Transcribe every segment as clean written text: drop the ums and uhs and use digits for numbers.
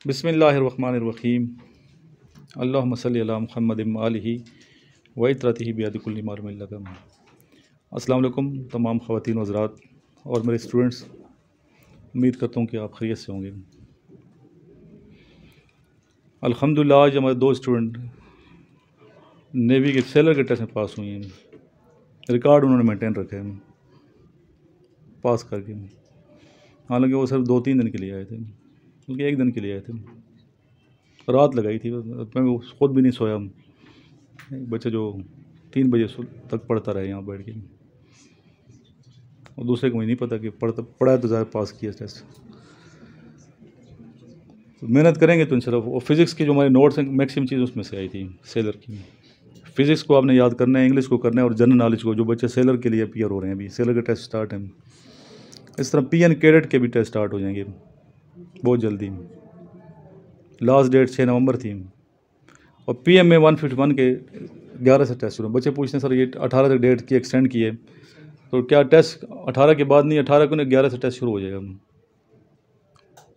बिस्मिल्लाहिर्रहमानिर्रहीम। अल्लाहुम्मा सल्लि अला मुहम्मद व आलिहि व इत्रतिहि बियदि कुल्ली मारुमिन लगम। अस्सलाम वालेकुम तमाम ख़वातीन व हज़रात और मेरे स्टूडेंट्स, उम्मीद करता हूँ कि आप खैरियत से होंगे। अल्हम्दुलिल्लाह आज हमारे दो स्टूडेंट नेवी के सेलर के टेस्ट में पास हुए हैं। रिकॉर्ड उन्होंने मेंटेन रखे हैं पास करके। हालांकि वो सिर्फ 2-3 दिन के लिए आए थे, क्योंकि 1 दिन के लिए आए थे। रात लगाई थी, मैं खुद भी नहीं सोया। एक बच्चे जो 3 बजे तक पढ़ता रहे यहाँ बैठ के, और दूसरे को मुझे नहीं पता कि पढ़ा तो ज़्यादा पास किया टेस्ट। तो मेहनत करेंगे तो इंशाल्लाह। और फिज़िक्स की जो हमारे नोट्स हैं, मैक्सिमम चीज़ उसमें से आई थी सेलर की। फ़िज़िक्स को आपने याद करना है, इंग्लिश को करना है, और जनरल नॉलेज को, जो बच्चे सेलर के लिए अपीयर हो रहे हैं। अभी सेलर के टेस्ट स्टार्ट हैं। इस तरह PN कैडेट के भी टेस्ट स्टार्ट हो जाएंगे बहुत जल्दी। लास्ट डेट 6 नवंबर थी, और PM में 151 के 11 से टेस्ट शुरू। बच्चे पूछते हैं सर ये 18 तक डेट की एक्सटेंड की है, तो क्या टेस्ट 18 के बाद नहीं, 18 को नहीं 11 से टेस्ट शुरू हो जाएगा।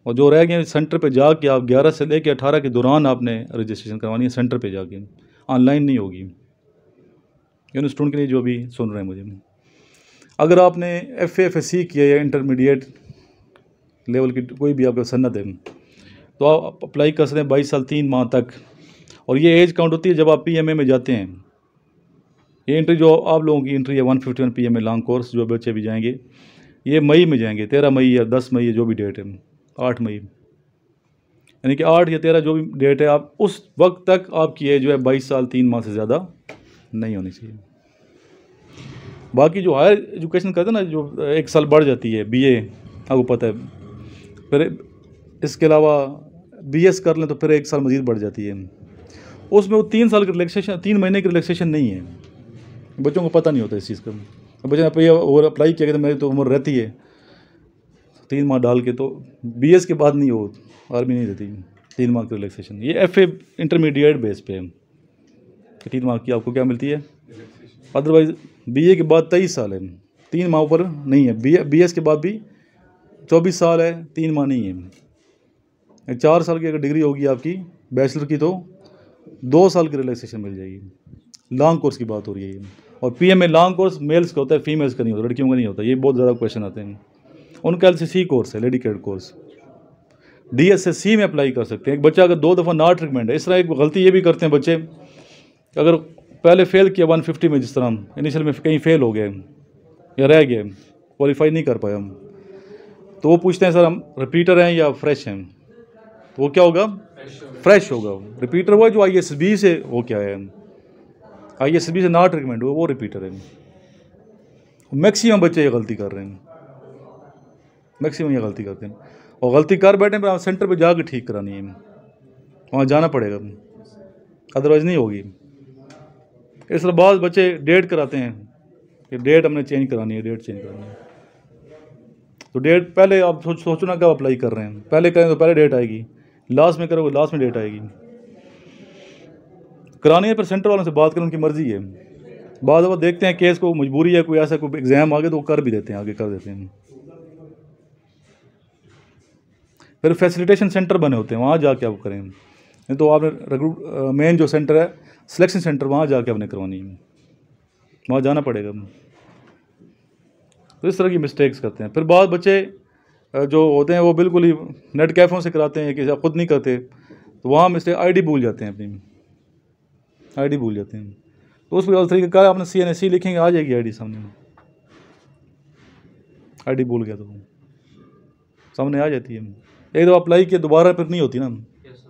और जो रह गए सेंटर पे जाके आप 11 से लेके 18 के दौरान आपने रजिस्ट्रेशन करवानी है सेंटर पे जाके, ऑनलाइन नहीं होगी। इन स्टूडेंट के लिए जो भी सुन रहे हैं मुझे, अगर आपने FA FSC किया या इंटरमीडिएट लेवल की कोई भी आपका सनद है, तो आप अप्लाई कर सकते हैं 22 साल 3 माह तक। और ये एज काउंट होती है जब आप PMA में जाते हैं। ये एंट्री जो आप लोगों की एंट्री है 151 PMA लॉन्ग कोर्स, जो बच्चे भी जाएंगे ये मई में जाएंगे, 13 मई या 10 मई या जो भी डेट है, 8 मई, यानी कि 8 या 13 जो भी डेट है, आप उस वक्त तक आपकी एज जो है 22 साल 3 माह से ज़्यादा नहीं होनी चाहिए। बाकी जो हायर एजुकेशन करते हैं ना, जो 1 साल बढ़ जाती है, BA आपको पता है, फिर इसके अलावा BS कर लें तो फिर 1 साल मज़ीद बढ़ जाती है। उसमें वो 3 साल की रिलैक्सेशन, 3 महीने की रिलैक्सेशन नहीं है। बच्चों को पता नहीं होता इस चीज़ का। बच्चे ने और अप्लाई किया कि मेरी तो उम्र रहती है 3 माह डाल के, तो BS के बाद नहीं हो, आर्मी नहीं देती 3 माह की रिलैक्सेशन। ये FA इंटरमीडिएट बेस पे है कि 3 माह की आपको क्या मिलती है। अदरवाइज़ BA के बाद 23 साल है, 3 माह ऊपर नहीं है। BS के बाद भी 24 साल है, 3 माह नहीं है। 4 साल की अगर डिग्री होगी आपकी बैचलर की, तो 2 साल की रिलैक्सेशन मिल जाएगी। लॉन्ग कोर्स की बात हो रही है। और PMA लॉन्ग कोर्स मेल्स का होता है, फीमेल्स का नहीं होता, लड़कियों का नहीं होता। ये बहुत ज़्यादा क्वेश्चन आते हैं। उनका LCC कोर्स है, लेडी कैडेट कोर्स। DSSC में अप्लाई कर सकते हैं। एक बच्चा अगर 2 दफ़ा नॉट रिकमेंड है, इस तरह एक गलती ये भी करते हैं बच्चे, अगर पहले फेल किया 150 में, जिस तरह इनिशियल में कहीं फेल हो गए या रह गए, क्वालिफाई नहीं कर पाए हम, तो वो पूछते हैं सर हम रिपीटर हैं या फ्रेश हैं। तो वो क्या होगा, फ्रेश होगा। रिपीटर वो है जो ISB से वो क्या है, ISB से नॉट रिकमेंड हुआ, वो रिपीटर है। मैक्सिमम बच्चे ये गलती कर रहे हैं, मैक्सिमम ये गलती करते हैं। और गलती कर बैठे पर आप सेंटर पे जाकर ठीक करानी है, वहाँ जाना पड़ेगा, अदरवाइज़ नहीं होगी। इस तरह बाद बच्चे डेट कराते हैं कि डेट हमने चेंज करानी है, डेट चेंज करानी है। तो डेट पहले आप सोचो ना, कब अप्लाई कर रहे हैं, पहले करें तो पहले डेट आएगी, लास्ट में करोगे लास्ट में डेट आएगी। करानी है, पर सेंटर वालों से बात करें, उनकी मर्ज़ी है। बाद वो देखते हैं केस को, मजबूरी है, कोई ऐसा कोई एग्ज़ाम आगे तो वो कर भी देते हैं, आगे कर देते हैं। फिर फैसिलिटेशन सेंटर बने होते हैं, वहाँ जाके आप करें। नहीं तो आपने मेन जो सेंटर है, सिलेक्शन सेंटर, वहाँ जाके आपने करवानी है, वहाँ जाना पड़ेगा। तो इस तरह की मिस्टेक्स करते हैं। फिर बहुत बच्चे जो होते हैं वो बिल्कुल ही नेट कैफ़ों से कराते हैं, कि खुद नहीं करते, तो वहाँ मिस्टेक ID भूल जाते हैं, अपनी ID भूल जाते हैं। तो उस तरीके का आपने CNSE लिखेंगे, आ जाएगी ID सामने। ID भूल गया तो सामने आ जाती है। एक दफ़ा अप्लाई किया, दोबारा फिर नहीं होती ना,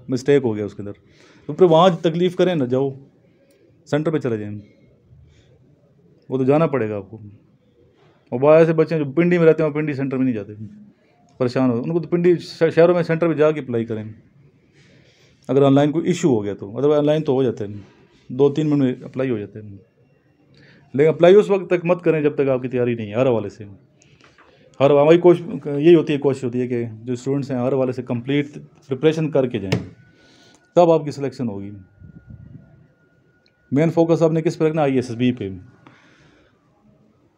मिस्टेक हो गया उसके अंदर, तो फिर वहाँ तकलीफ़ करें ना, जाओ सेंटर पे चले जाएं, वो तो जाना पड़ेगा आपको। और बहुत ऐसे बच्चे जो पिंडी में रहते हैं, वो पिंडी सेंटर में नहीं जाते, परेशान हो। उनको तो पिंडी शहरों में सेंटर पे जाके अप्लाई करें, अगर ऑनलाइन कोई इशू हो गया तो। अदरवाइज ऑनलाइन तो हो जाता है, 2-3 मिनट में अप्लाई हो जाते हैं। लेकिन अप्लाई उस वक्त तक मत करें जब तक आपकी तैयारी नहीं है, हर हवाले से। हर हमारी कोशिश यही होती है, कोशिश होती है कि जो स्टूडेंट्स हैं हर हवाले से कंप्लीट प्रिपरेशन करके जाएं, तब आपकी सिलेक्शन होगी। मेन फोकस आपने किस पर रखना, ISSB पे,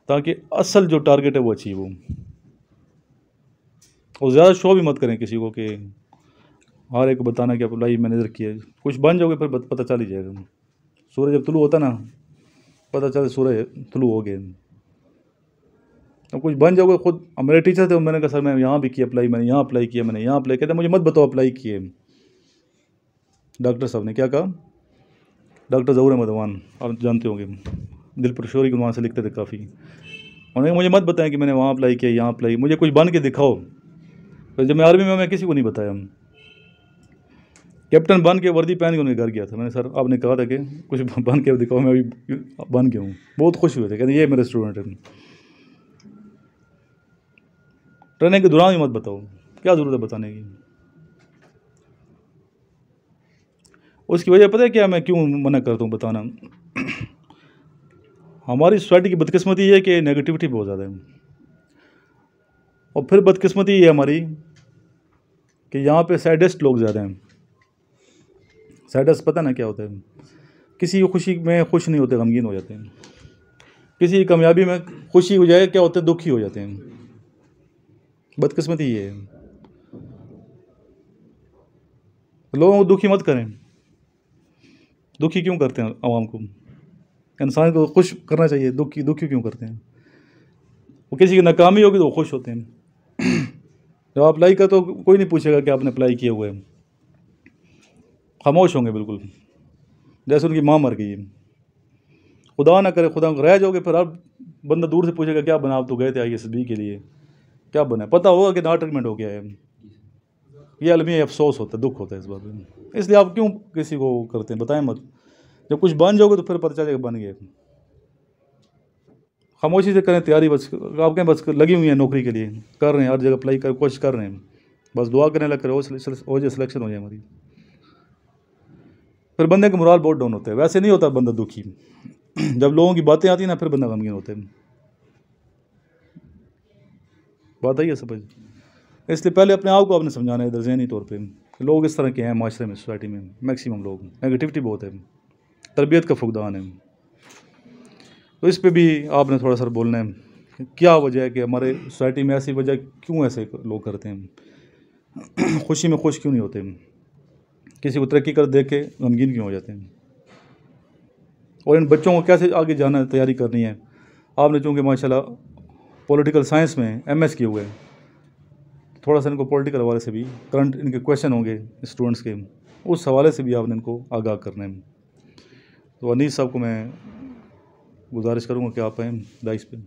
ताकि असल जो टारगेट है वो अचीव हो। और ज़्यादा शो भी मत करें किसी को कि हर एक को बताना कि अप्लाई मैनेजर की है। कुछ बन जाओगे फिर पता चल ही जाएगा। सूरज जब तुलू होता ना, पता चले सूरज तुलू हो गए। अब कुछ बन जाओगे खुद। मेरे टीचर थे, मैंने कहा सर मैं यहाँ भी किया अप्लाई, मैंने यहाँ अप्लाई किया, मैंने यहाँ अप्लाई किया। कहते मुझे मत बताओ अप्लाई किए। डॉक्टर साहब ने क्या कहा, डॉक्टर ज़हूर अहमद अवान, आप जानते होंगे, दिल पर शोरी के वहाँ से लिखते थे काफ़ी। उन्होंने मुझे मत बताएं कि मैंने वहाँ अप्लाई किया, यहाँ अप्लाई, मुझे कुछ बन के दिखाओ। फिर जब मैं आर्मी में, मैं किसी को नहीं बताया। कैप्टन बन के वर्दी पहन के उनके घर गया था। मैंने सर आपने कहा था कि कुछ बन के दिखाओ, मैं अभी बन के हूँ। बहुत खुश हुए थे, कहते ये मेरे स्टूडेंट हैं। ट्रेनिंग के दौरान भी मत बताओ, क्या ज़रूरत है बताने की। उसकी वजह पता है क्या, मैं क्यों मना करता हूँ बताना। हमारी सोसाइटी की बदकिस्मती है कि नेगेटिविटी बहुत ज़्यादा है। और फिर बदकिस्मती ये है हमारी कि यहाँ पे सैडेस्ट लोग ज़्यादा हैं। सैडेस्ट पता ना क्या होता है, किसी की खुशी में खुश नहीं होते, गमगीन हो जाते हैं। किसी की कामयाबी में खुशी हो जाए क्या होते हैं, दुखी हो जाते हैं। बदकिस्मती ये है। लोगों को दुखी मत करें। दुखी क्यों करते हैं आवाम को? इंसान को खुश करना चाहिए, दुखी क्यों करते हैं? वो किसी की नाकामी होगी तो वो खुश होते हैं। जब आप अप्लाई कर तो कोई नहीं पूछेगा कि आपने अप्लाई किए हुए, खामोश होंगे बिल्कुल, जैसे उनकी माँ मर गई है। खुदा ना करे, खुदा रह जाओगे फिर आप, बंदा दूर से पूछेगा क्या बना, आप तो गए थे ISB के लिए, क्या बना? पता होगा कि ना ट्रीटमेंट हो गया है। ये अलमी अफसोस होता है, दुख होता है इस बात में। इसलिए आप क्यों किसी को करते हैं, बताएं मत। जब कुछ बन जाओगे तो फिर पता चलेगा बन गए। खामोशी से करें तैयारी, बस आपके बस लगी हुई है नौकरी के लिए, कर रहे हैं, हर जगह अप्लाई कर कोशिश कर रहे हैं, बस दुआ करने लग कर हो जाए, सिलेक्शन हो जाए हमारी। फिर बंदे का मोराल बहुत डाउन होता है। वैसे नहीं होता बंदा दुखी, जब लोगों की बातें आती हैं ना फिर बंदा गमगीन होता है। बात आई है समझ? इसलिए पहले अपने आप को आपने समझाना है इधर ज़हनी तौर पे। लोग इस तरह के हैं माशरे में, सोसाइटी में मैक्सिमम लोग, नेगेटिविटी बहुत है, तरबियत का फुकदान है। तो इस पे भी आपने थोड़ा सा बोलना है कि क्या वजह है कि हमारे सोसाइटी में ऐसी वजह क्यों ऐसे लोग करते हैं। खुशी में खुश क्यों नहीं होते, किसी को तरक्की कर देख के गमगीन क्यों हो जाते हैं। और इन बच्चों को कैसे आगे जाना, तैयारी करनी है। आपने चूँकि माशाल्लाह पॉलिटिकल साइंस में MS किए हुए हैं, थोड़ा सा इनको पॉलिटिकल हवाले से भी करंट इनके क्वेश्चन होंगे स्टूडेंट्स के, उस हवाले से भी आपने इनको आगाह करना है। तो अनीस साहब को मैं गुजारिश करूँगा कि आप आएँ दाइस पे।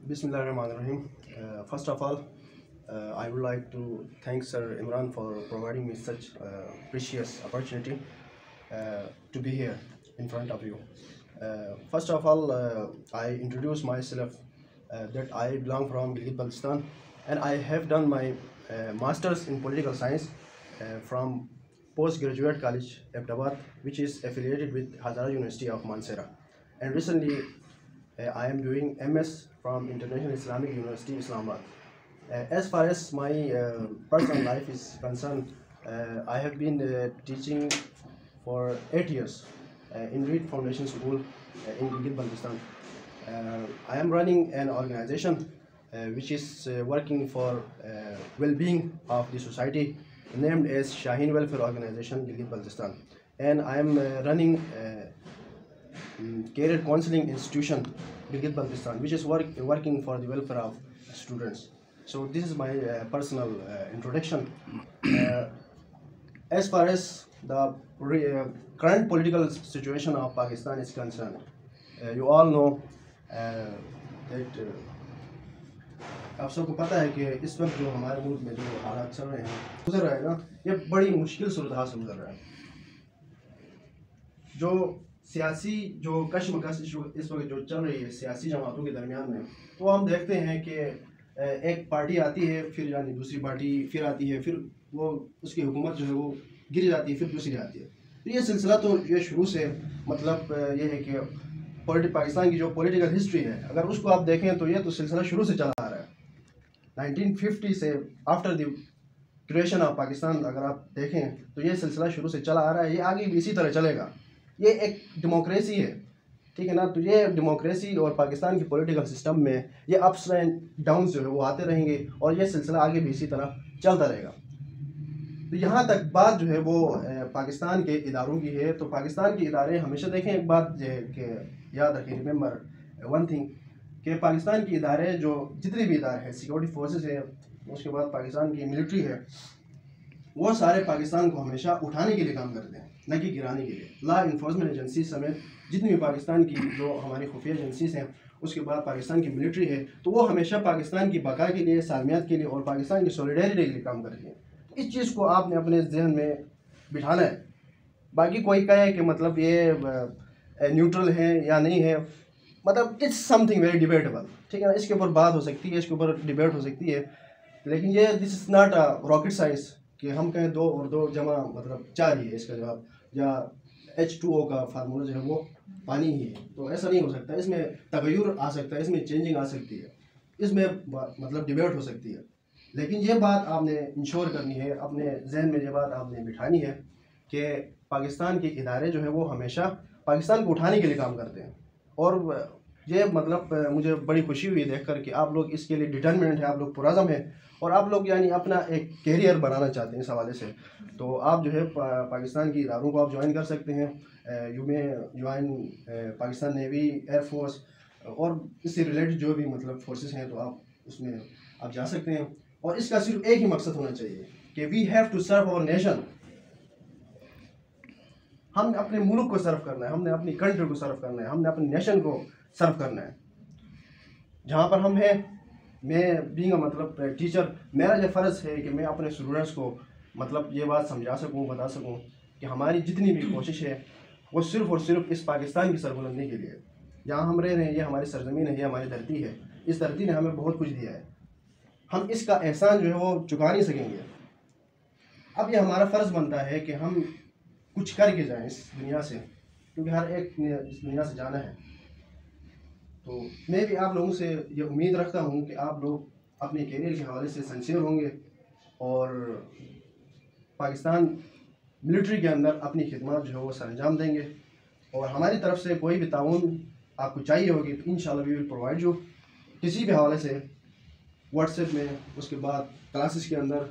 Bismillahirrahmanirrahim. First of all, I would like to thank Sir Imran for providing me such precious opportunity to be here in front of you. First of all, I introduce myself that I belong from Gilgit-Baltistan, and I have done my Masters in Political Science from Postgraduate College, Abbottabad, which is affiliated with Hazara University of Mansehra. And recently, I am doing MS from International Islamic University, Islamabad. As far as my personal life is concerned, I have been teaching for 8 years in Reed Foundation School in Gilgit-Baltistan. I am running an organization which is working for well-being of the society, named as Shaheen Welfare Organization, Gilgit-Baltistan. And I am running career counseling institution, Gilgit-Baltistan, which is working for the welfare of students. So this is my personal introduction. As far as the current political situation of Pakistan is concerned, you all know that आप सबको पता है कि इस वक्त जो हमारे मुल्क में जो हालात चल रहे हैं, गुजर रहा है ना, ये बड़ी मुश्किल सूरत से गुजर रहा है। जो सियासी जो कशमकश इस वक्त जो चल रही है सियासी जमातों के दरमियान में, तो हम देखते हैं कि एक पार्टी आती है, फिर यानी दूसरी पार्टी फिर आती है, फिर वो उसकी हुकूमत जो है वो गिर जाती है, फिर दूसरी आती है। तो ये सिलसिला तो ये शुरू से मतलब ये है कि पाकिस्तान की जो पॉलिटिकल हिस्ट्री है, अगर उसको आप देखें तो ये तो सिलसिला शुरू से चला आ रहा है। 1950 से after the creation of Pakistan अगर आप देखें तो ये सिलसिला शुरू से चला आ रहा है, ये आगे भी इसी तरह चलेगा। ये एक डेमोक्रेसी है, ठीक है ना। तो ये डेमोक्रेसी और पाकिस्तान की पॉलिटिकल सिस्टम में ये अप्स एंड डाउन्स जो है वो आते रहेंगे और ये सिलसिला आगे भी इसी तरह चलता रहेगा। तो यहाँ तक बात जो है वो पाकिस्तान के इदारों की है। तो पाकिस्तान के इदारे हमेशा देखें, एक बात जो है कि याद रखें, रिमेंबर वन थिंग, कि पाकिस्तान के इदारे जो जितने भी इदारे हैं, सिक्योरिटी फोर्सेस है, उसके बाद पाकिस्तान की मिलिट्री है, वो सारे पाकिस्तान को हमेशा उठाने के लिए काम करते हैं, न कि गिराने के लिए। लॉ इन्फोर्समेंट एजेंसी समेत जितनी भी पाकिस्तान की जो हमारी खुफिया एजेंसीज हैं, उसके बाद पाकिस्तान की मिलिट्री है, तो वो हमेशा पाकिस्तान की बका के लिए, सालमियत के लिए और पाकिस्तान की सॉलिडेरिटी के लिए काम करती हैं। इस चीज़ को आपने अपने जहन में बिठाना है। बाकी कोई कहे कि मतलब ये न्यूट्रल है या नहीं है, मतलब इट्स समथिंग वेरी डिबेटेबल, ठीक है ना। इसके ऊपर बात हो सकती है, इसके ऊपर डिबेट हो सकती है, लेकिन ये this is not a rocket science कि हम कहें 2 और 2 जमा मतलब 4 ही है इसका जवाब, या H2O का फार्मूला जो है वो पानी ही है। तो ऐसा नहीं हो सकता, इसमें तगय्युर आ सकता है, इसमें चेंजिंग आ सकती है, इसमें मतलब डिबेट हो सकती है। लेकिन ये बात आपने इंश्योर करनी है, अपने जहन में ये बात आपने बिठानी है कि पाकिस्तान के इदारे जो है वो हमेशा पाकिस्तान को उठाने के लिए काम करते हैं। और ये मतलब मुझे बड़ी खुशी हुई देख कर कि आप लोग इसके लिए डिटर्मिनेंट है, आप लोग पुरज़म हैं और आप लोग यानी अपना एक कैरियर बनाना चाहते हैं इस हवाले से। तो आप जो है पाकिस्तान की इदारों को आप ज्वाइन कर सकते हैं। यू में ज्वाइन पाकिस्तान नेवी, एयरफोर्स और इससे रिलेटेड जो भी मतलब फोर्सेस हैं, तो आप उसमें आप जा सकते हैं। और इसका सिर्फ एक ही मकसद होना चाहिए कि we have to serve our nation. हमने अपने मुल्क को सर्व करना है, हमने अपनी कंट्री को सर्व करना है, हमने अपने नेशन को सर्व करना है। जहाँ पर हम हैं, मैं बीइंग मतलब टीचर, मेरा ये फ़र्ज़ है कि मैं अपने स्टूडेंट्स को मतलब ये बात समझा सकूँ, बता सकूँ कि हमारी जितनी भी कोशिश है वो सिर्फ़ और सिर्फ इस पाकिस्तान की सरबुलंदी के लिए। जहाँ हम रह रहे हैं, ये हमारी सरजमीन है, ये हमारी धरती है। इस धरती ने हमें बहुत कुछ दिया है, हम इसका एहसान जो है वो चुका नहीं सकेंगे। अब ये हमारा फ़र्ज़ बनता है कि हम कुछ करके जाएं इस दुनिया से, क्योंकि हर एक ने इस दुनिया से जाना है। तो मैं भी आप लोगों से ये उम्मीद रखता हूँ कि आप लोग अपने कैरियर के हवाले से सिंसियर होंगे और पाकिस्तान मिलिट्री के अंदर अपनी खिदमत जो है वो सरअंजाम देंगे। और हमारी तरफ से कोई भी ताउन आपको चाहिए होगी तो इंशाल्लाह वी विल प्रोवाइड यू, किसी भी हवाले से, व्हाट्सएप में, उसके बाद क्लासेस के अंदर,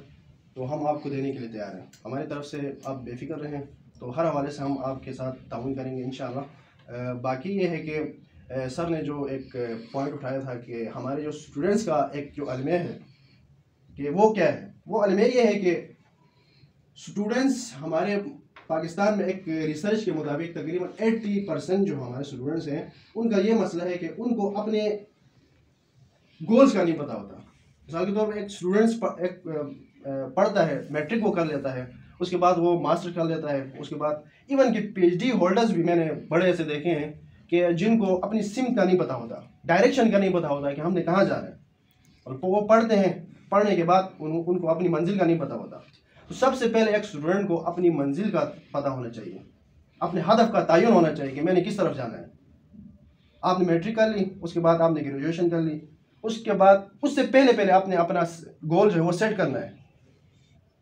तो हम आपको देने के लिए तैयार हैं। हमारी तरफ से आप बेफिक्र रहें, तो हर हवाले से हम आपके साथ ताउन करेंगे इंशाल्लाह। बाकी ये है कि सर ने जो एक पॉइंट उठाया था कि हमारे जो स्टूडेंट्स का एक जो अलमिया है कि वो क्या है, वो अलमिया ये है कि स्टूडेंट्स हमारे पाकिस्तान में एक रिसर्च के मुताबिक तकरीबन 80% जो हमारे स्टूडेंट्स हैं उनका ये मसला है कि उनको अपने गोल्स का नहीं पता होता। मिसाल के तौर पर एक स्टूडेंट्स पढ़ता है, मैट्रिक वो कर लेता है, उसके बाद वो मास्टर कर लेता है, उसके बाद इवन कि PhD होल्डर्स भी मैंने बड़े ऐसे देखे हैं कि जिनको अपनी सिम का नहीं पता होता, डायरेक्शन का नहीं पता होता कि हमने कहाँ जाना है, और वो पढ़ते हैं, पढ़ने के बाद उनको अपनी मंजिल का नहीं पता होता। तो सबसे पहले एक स्टूडेंट को अपनी मंजिल का पता होना चाहिए, अपने हदफ का तयन होना चाहिए कि मैंने किस तरफ जाना है। आपने मैट्रिक कर ली, उसके बाद आपने ग्रेजुएशन कर ली, उसके बाद उससे पहले आपने अपना गोल जो है वो सेट करना है,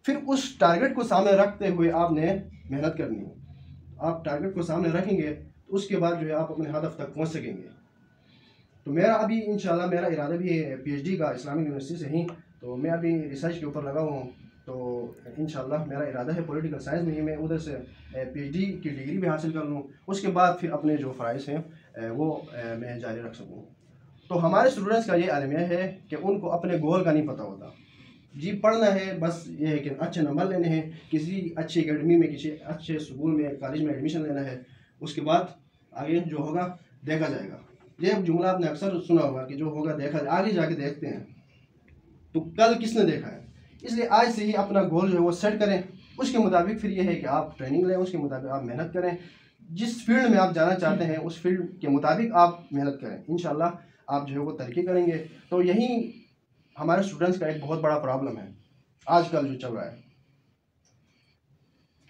फिर उस टारगेट को सामने रखते हुए आपने मेहनत करनी है। आप टारगेट को सामने रखेंगे तो उसके बाद जो है आप अपने हदफ तक पहुंच सकेंगे। तो मेरा अभी इंशाल्लाह मेरा इरादा भी है PhD का इस्लामिक यूनिवर्सिटी से ही, तो मैं अभी रिसर्च के ऊपर लगा हूँ। तो इंशाल्लाह मेरा इरादा है पॉलिटिकल साइंस में ही मैं उधर से PhD की डिग्री भी हासिल कर लूँ, उसके बाद फिर अपने जो फ़राइज़ हैं वो मैं जारी रख सकूँ। तो हमारे स्टूडेंट्स का ये अलमिया है कि उनको अपने गोल का नहीं पता होता। जी पढ़ना है, बस ये है कि अच्छे नंबर लेने हैं, किसी अच्छी एकेडमी में, किसी अच्छे स्कूल में, कॉलेज में एडमिशन लेना है, उसके बाद आगे जो होगा देखा जाएगा। ये जुमला आपने अक्सर सुना होगा कि जो होगा देखा, आगे जाके देखते हैं। तो कल किसने देखा है, इसलिए आज से ही अपना गोल जो है वो सेट करें, उसके मुताबिक फिर ये है कि आप ट्रेनिंग लें, उसके मुताबिक आप मेहनत करें, जिस फील्ड में आप जाना चाहते हैं उस फील्ड के मुताबिक आप मेहनत करें, इंशाल्लाह आप जो है वो तरक्की करेंगे। तो यही हमारे स्टूडेंट्स का एक बहुत बड़ा प्रॉब्लम है आजकल जो चल रहा है।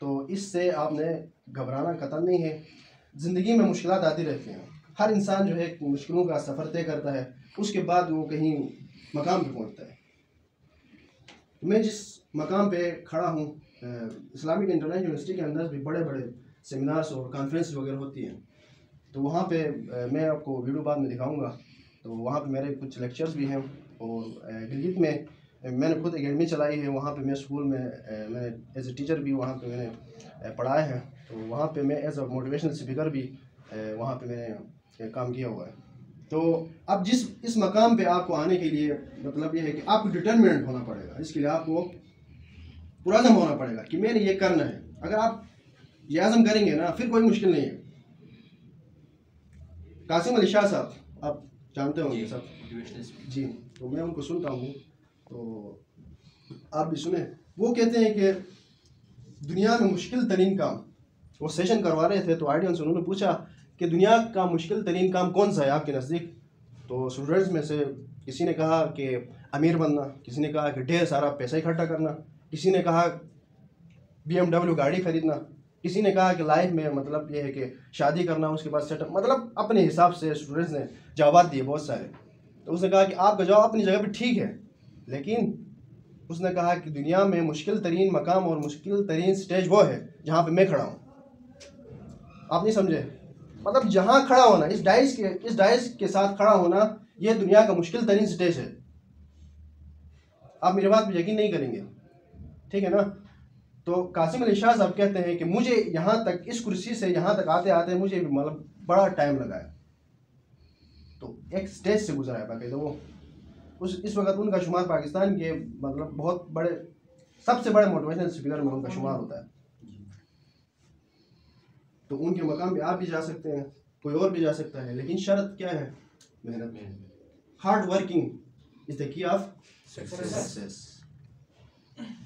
तो इससे आपने घबराना कतई नहीं है। ज़िंदगी में मुश्किलात आती रहती हैं, हर इंसान जो है मुश्किलों का सफ़र तय करता है, उसके बाद वो कहीं मकाम पे पहुंचता है। मैं जिस मकाम पे खड़ा हूँ, इस्लामिक इंटरनेशनल यूनिवर्सिटी के अंदर भी बड़े बड़े सेमिनार्स और कॉन्फ्रेंस वगैरह होती हैं। तो वहाँ पे मैं आपको वीडियो बाद में दिखाऊंगा। तो वहाँ पे मेरे कुछ लेक्चर्स भी हैं। और गिलगित में मैंने खुद एकेडमी चलाई है। वहाँ पे मैं स्कूल में मैंने एज ए टीचर भी वहाँ पे मैंने पढ़ाया है। तो वहाँ पे मैं एज अ मोटिवेशनल स्पीकर भी वहाँ पे मैंने काम किया हुआ है। तो अब इस मकाम पे आपको आने के लिए मतलब ये है कि आपको डिटर्मिनेंट होना पड़ेगा। इसके लिए आपको पुरज़म होना पड़ेगा कि मैंने ये करना है। अगर आप ये आज़म करेंगे ना, फिर कोई मुश्किल नहीं है। कासिम अली शाह साहब आप जानते होंगे सब जी, तो मैं उनको सुनता हूँ, तो आप भी सुने। वो कहते हैं कि दुनिया में मुश्किल तरीन काम, वो सेशन करवा रहे थे तो ऑडियंस से उन्होंने पूछा कि दुनिया का मुश्किल तरीन काम कौन सा है आपके नज़दीक। तो स्टूडेंट्स में से किसी ने कहा कि अमीर बनना, किसी ने कहा कि ढेर सारा पैसा इकट्ठा करना, किसी ने कहा BMW गाड़ी खरीदना, किसी ने कहा कि लाइफ में मतलब ये है कि शादी करना, उसके बाद सेटअप, मतलब अपने हिसाब से स्टूडेंट्स ने जवाब दिए बहुत सारे। तो उसने कहा कि आपका जवाब अपनी जगह पे ठीक है, लेकिन उसने कहा कि दुनिया में मुश्किल तरीन मकाम और मुश्किल तरीन स्टेज वो है जहाँ पे मैं खड़ा हूँ। आप नहीं समझे? मतलब जहाँ खड़ा होना, इस डाइस के साथ खड़ा होना, ये दुनिया का मुश्किल तरीन स्टेज है। आप मेरी बात पर यकीन नहीं करेंगे, ठीक है ना? तो कासिम अली शाह साहब कहते हैं कि मुझे यहाँ तक, इस कुर्सी से यहाँ तक आते आते मुझे भी मतलब बड़ा टाइम लगा है। तो एक स्टेज से गुजरा है बाकी। तो वो इस वक्त उनका शुमार पाकिस्तान के मतलब बहुत बड़े, सबसे बड़े मोटिवेशनल स्पीकर में उनका शुमार होता है। तो उनके मकाम पे आप भी जा सकते हैं, कोई और भी जा सकता है, लेकिन शर्त क्या है? मेहनत। Hard working is the key of success,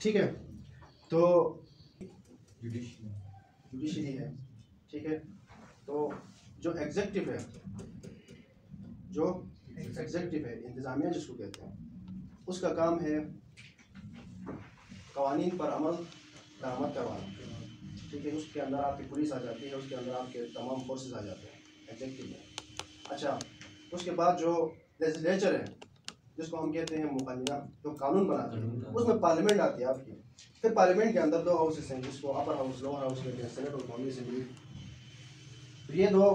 ठीक है? तो जुडिशरी है, ठीक है? तो जो एग्जेक्टिव है, इंतज़ामिया जिसको कहते हैं, उसका काम है कवानीन पर अमल दरामद करवाना, ठीक है? उसके अंदर आपकी पुलिस आ जाती है, उसके अंदर आपके तमाम फोर्सेस आ जाते हैं एग्जेक्टिव में। अच्छा, उसके बाद जो लेजिस्लेचर है, जिसको हम कहते हैं मुकानिना, जो कानून बनाते हैं, उसमें पार्लियामेंट आती है आपकी। फिर पार्लियामेंट के अंदर 2 हाउसेस हैं, जिसको अपर हाउस, लोअर हाउस कहते हैं, सेनेट और कौमी असेंबली। तो ये 2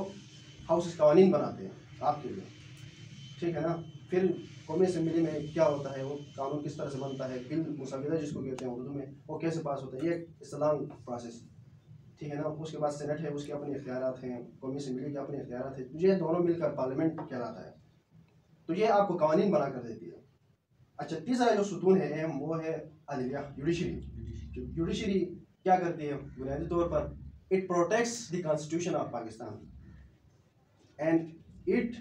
हाउसेस कानून बनाते हैं आपके लिए, ठीक है ना? फिर कौमी असेंबली में क्या होता है, वो कानून किस तरह से बनता है, बिल मुसविदा जिसको कहते हैं उर्दू में, वो कैसे पास होता है, ये इस्लाम प्रोसेस, ठीक है ना? उसके बाद सेनेट है, उसके अपने इख्तियारात हैं, कौमी असेंबली के अपने इख्तियारात हैं। ये दोनों मिलकर पार्लियामेंट कहलाता है। तो ये आपको कानून बना कर देती है। अच्छा, तीसरा जो सुतून है अहम, वो है अदलिया, जुडिशरी। जुडिशरी क्या करती है? बुनियादी तौर पर it protects the constitution of Pakistan and it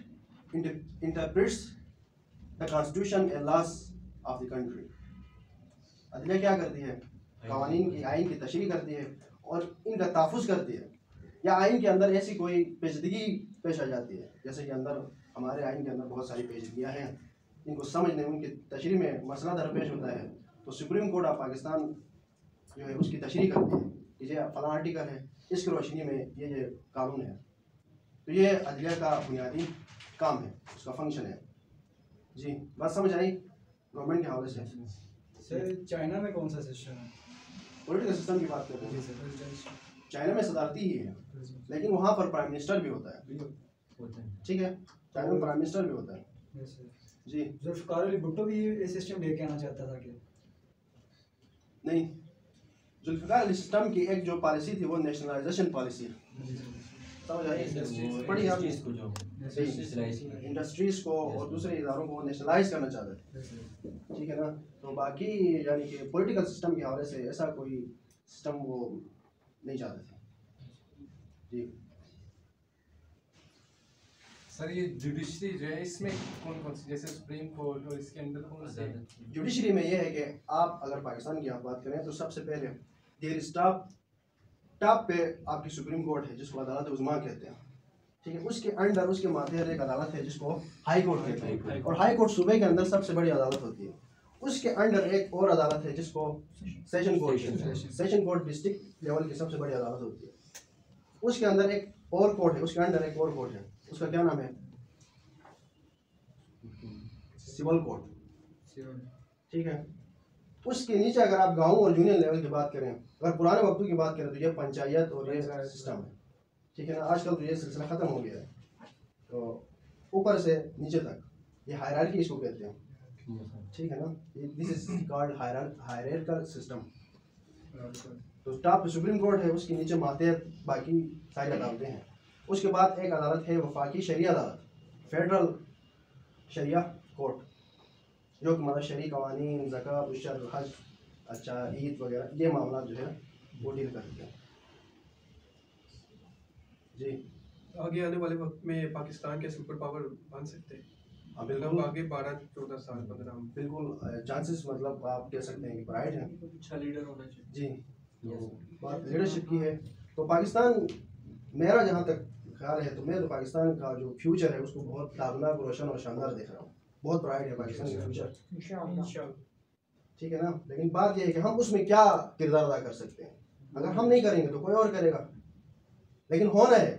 interprets the constitution and laws of the country. अदलिया क्या करती है? कवानीन की, आइन की तशरीह करती है और इनका तहफ़्फ़ुज़ करती है। या आइन के अंदर ऐसी कोई पेचीदगी पेश आ जाती है, जैसे कि अंदर हमारे आइन के अंदर बहुत सारी पेचीदगियाँ हैं, इनको समझने, उनकी तशरीह में मसला दरपेश होता है, तो सुप्रीम कोर्ट ऑफ पाकिस्तान जो है उसकी तशरीह करती है कि ये फलां आर्टिकल है, इसकी रोशनी में ये कानून है। तो ये अदलिया का बुनियादी काम है, उसका फंक्शन है। जी, बात समझ आई गवर्नमेंट के हवाले से? सर चाइना में कौन सा सिस्टम है? पॉलिटिकल सिस्टम की बात करते हैं। चाइना में सदारती ही है, लेकिन वहाँ पर प्राइम मिनिस्टर भी होता है, ठीक है? चाइना में प्राइम मिनिस्टर भी होता है जी। जुल्फ़िकार अली भुट्टो भी ये सिस्टम लेके आना चाहता था क्या? नहीं, जुल्फ़िकार अली सिस्टम की एक जो पॉलिसी थी वो नेशनलाइजेशन पॉलिसी है, समझ आई? बड़ी आप इंडस्ट्रीज़ को और दूसरे इदारों को नेशनलाइज करना चाहते थे, ठीक है ना? तो बाकी यानी कि पॉलिटिकल सिस्टम के हवाले से ऐसा कोई सिस्टम वो नहीं चाहते थे जी। सर ये जुडिशरी जो है, इसमें कौन कौन सी, जैसे सुप्रीम कोर्ट और इसके अंदर कौन से? जुडिशरी में ये है कि आप अगर पाकिस्तान की आप बात करें तो सबसे पहले देयर इज टॉप पे आपकी सुप्रीम कोर्ट है, जिसको अदालत उज़्मा कहते हैं, ठीक है? उसके अंडर, उसके माथे एक अदालत है जिसको हाई कोर्ट कहते हैं, और हाई कोर्ट सूबे के अंदर सबसे बड़ी अदालत होती है। उसके अंडर एक और अदालत है जिसको सेशन कोर्ट कहते हैं। सेशन कोर्ट डिस्ट्रिक्ट लेवल की सबसे बड़ी अदालत होती है। उसके अंदर एक और कोर्ट है, उसके अंडर एक और कोर्ट है, उसका क्या नाम है? सिविल कोर्ट, ठीक है? उसके नीचे अगर आप गांव और यूनियन लेवल की बात करें, अगर पुराने वक्तों की बात करें, तो ये पंचायत और ये सिस्टम है, ठीक है ना। आजकल तो ये सिलसिला ख़त्म हो गया है। तो ऊपर से नीचे तक ये हायरार्की इसको कहते हैं, ठीक है ना। This is called hierarchical system. तो टॉप पे सुप्रीम कोर्ट है, उसके नीचे मातहत बाकी सारी अदालतें हैं। उसके बाद एक अदालत है वफाकी शरिया अदालत, फेडरल शरिया कोर्ट, जो कि मतलब शरी कवानीन, ज़कात, उशर, हज, अच्छा ईद वगैरह ये मामला जो है वो डील करते हैं। जी आगे आने वाले वक्त में पाकिस्तान के सुपर पावर बन सकते हैं? हाँ मतलब बिल्कुल, आगे 12-14 साल 15 बिल्कुल चांसेस मतलब आप कह सकते हैं कि ब्राइट हैं। अच्छा लीडर होना चाहिए। जी, तो बात लीडरशिप की है तो पाकिस्तान, मेरा जहाँ तक ख्याल है तो मैं तो पाकिस्तान का जो फ्यूचर है उसको बहुत ताबनाक, रोशन और शानदार देख रहा हूँ। बहुत ब्राइट है पाकिस्तान का फ्यूचर, इंशाल्लाह। ठीक है ना। लेकिन बात यह है कि हम उसमें क्या किरदार अदा कर सकते हैं। अगर हम नहीं करेंगे तो कोई और करेगा, लेकिन होना है।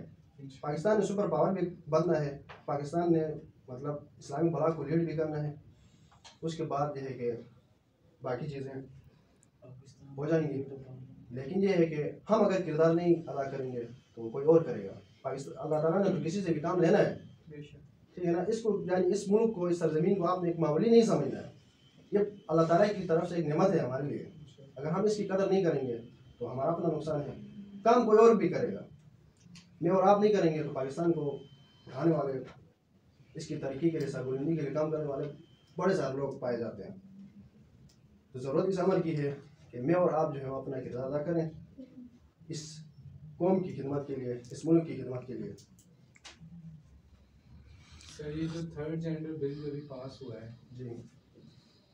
पाकिस्तान ने सुपर पावर भी बनना है, पाकिस्तान ने मतलब इस्लामिक ब्लॉक को लीड भी करना है। उसके बाद यह है कि बाकी चीज़ें हो जाएंगी। लेकिन ये है कि हम अगर किरदार नहीं अदा करेंगे तो कोई और करेगा। पाकिस्तान, अल्लाह ताला ने तो किसी से भी काम लेना है, ठीक है ना। इसको यानी इस मुल्क को, इस सरजमीन को आपने एक मामूली नहीं समझना है। ये अल्लाह ताला की तरफ से एक नेमत है हमारे लिए। अगर हम इसकी कदर नहीं करेंगे तो हमारा अपना नुकसान है। काम कोई और भी करेगा, मैं और आप नहीं करेंगे तो पाकिस्तान को उठाने वाले, इसकी तरक्की के लिए, सरबुलंदी के लिए काम करने वाले बड़े सारे लोग पाए जाते हैं। तो ज़रूरत इस अमल की है कि मैं और आप जो है वो अपना किरदार अदा करें इस कौम की खिदमत के लिए, इस मुल्क की खिदमत के लिए। सर ये जो थर्ड जेंडर बिल जो भी पास हुआ है, जी,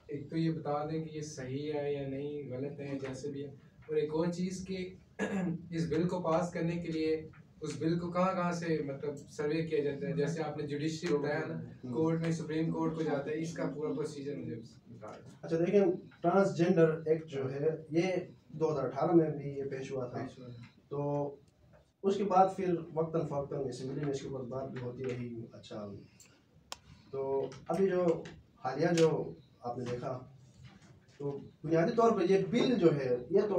एक तो ये बता दें कि ये सही है या नहीं, गलत है, जैसे भी है। और एक और चीज़ कि इस बिल को पास करने के लिए उस बिल को कहाँ से मतलब सर्वे किया जाता है? जैसे आपने जुडिशरी बताया ना, कोर्ट में, सुप्रीम कोर्ट को जाता है, इसका पूरा प्रोसीजर मुझे बता दें। अच्छा देखिए, ट्रांसजेंडर एक्ट जो है ये 2018 में भी ये पेश हुआ था। तो उसके बाद फिर वक्तन फ़वक्तन असेंबली में इसके ऊपर बात भी होती रही। अच्छा, तो अभी जो हालिया जो आपने देखा, तो बुनियादी तौर पर ये बिल जो है ये तो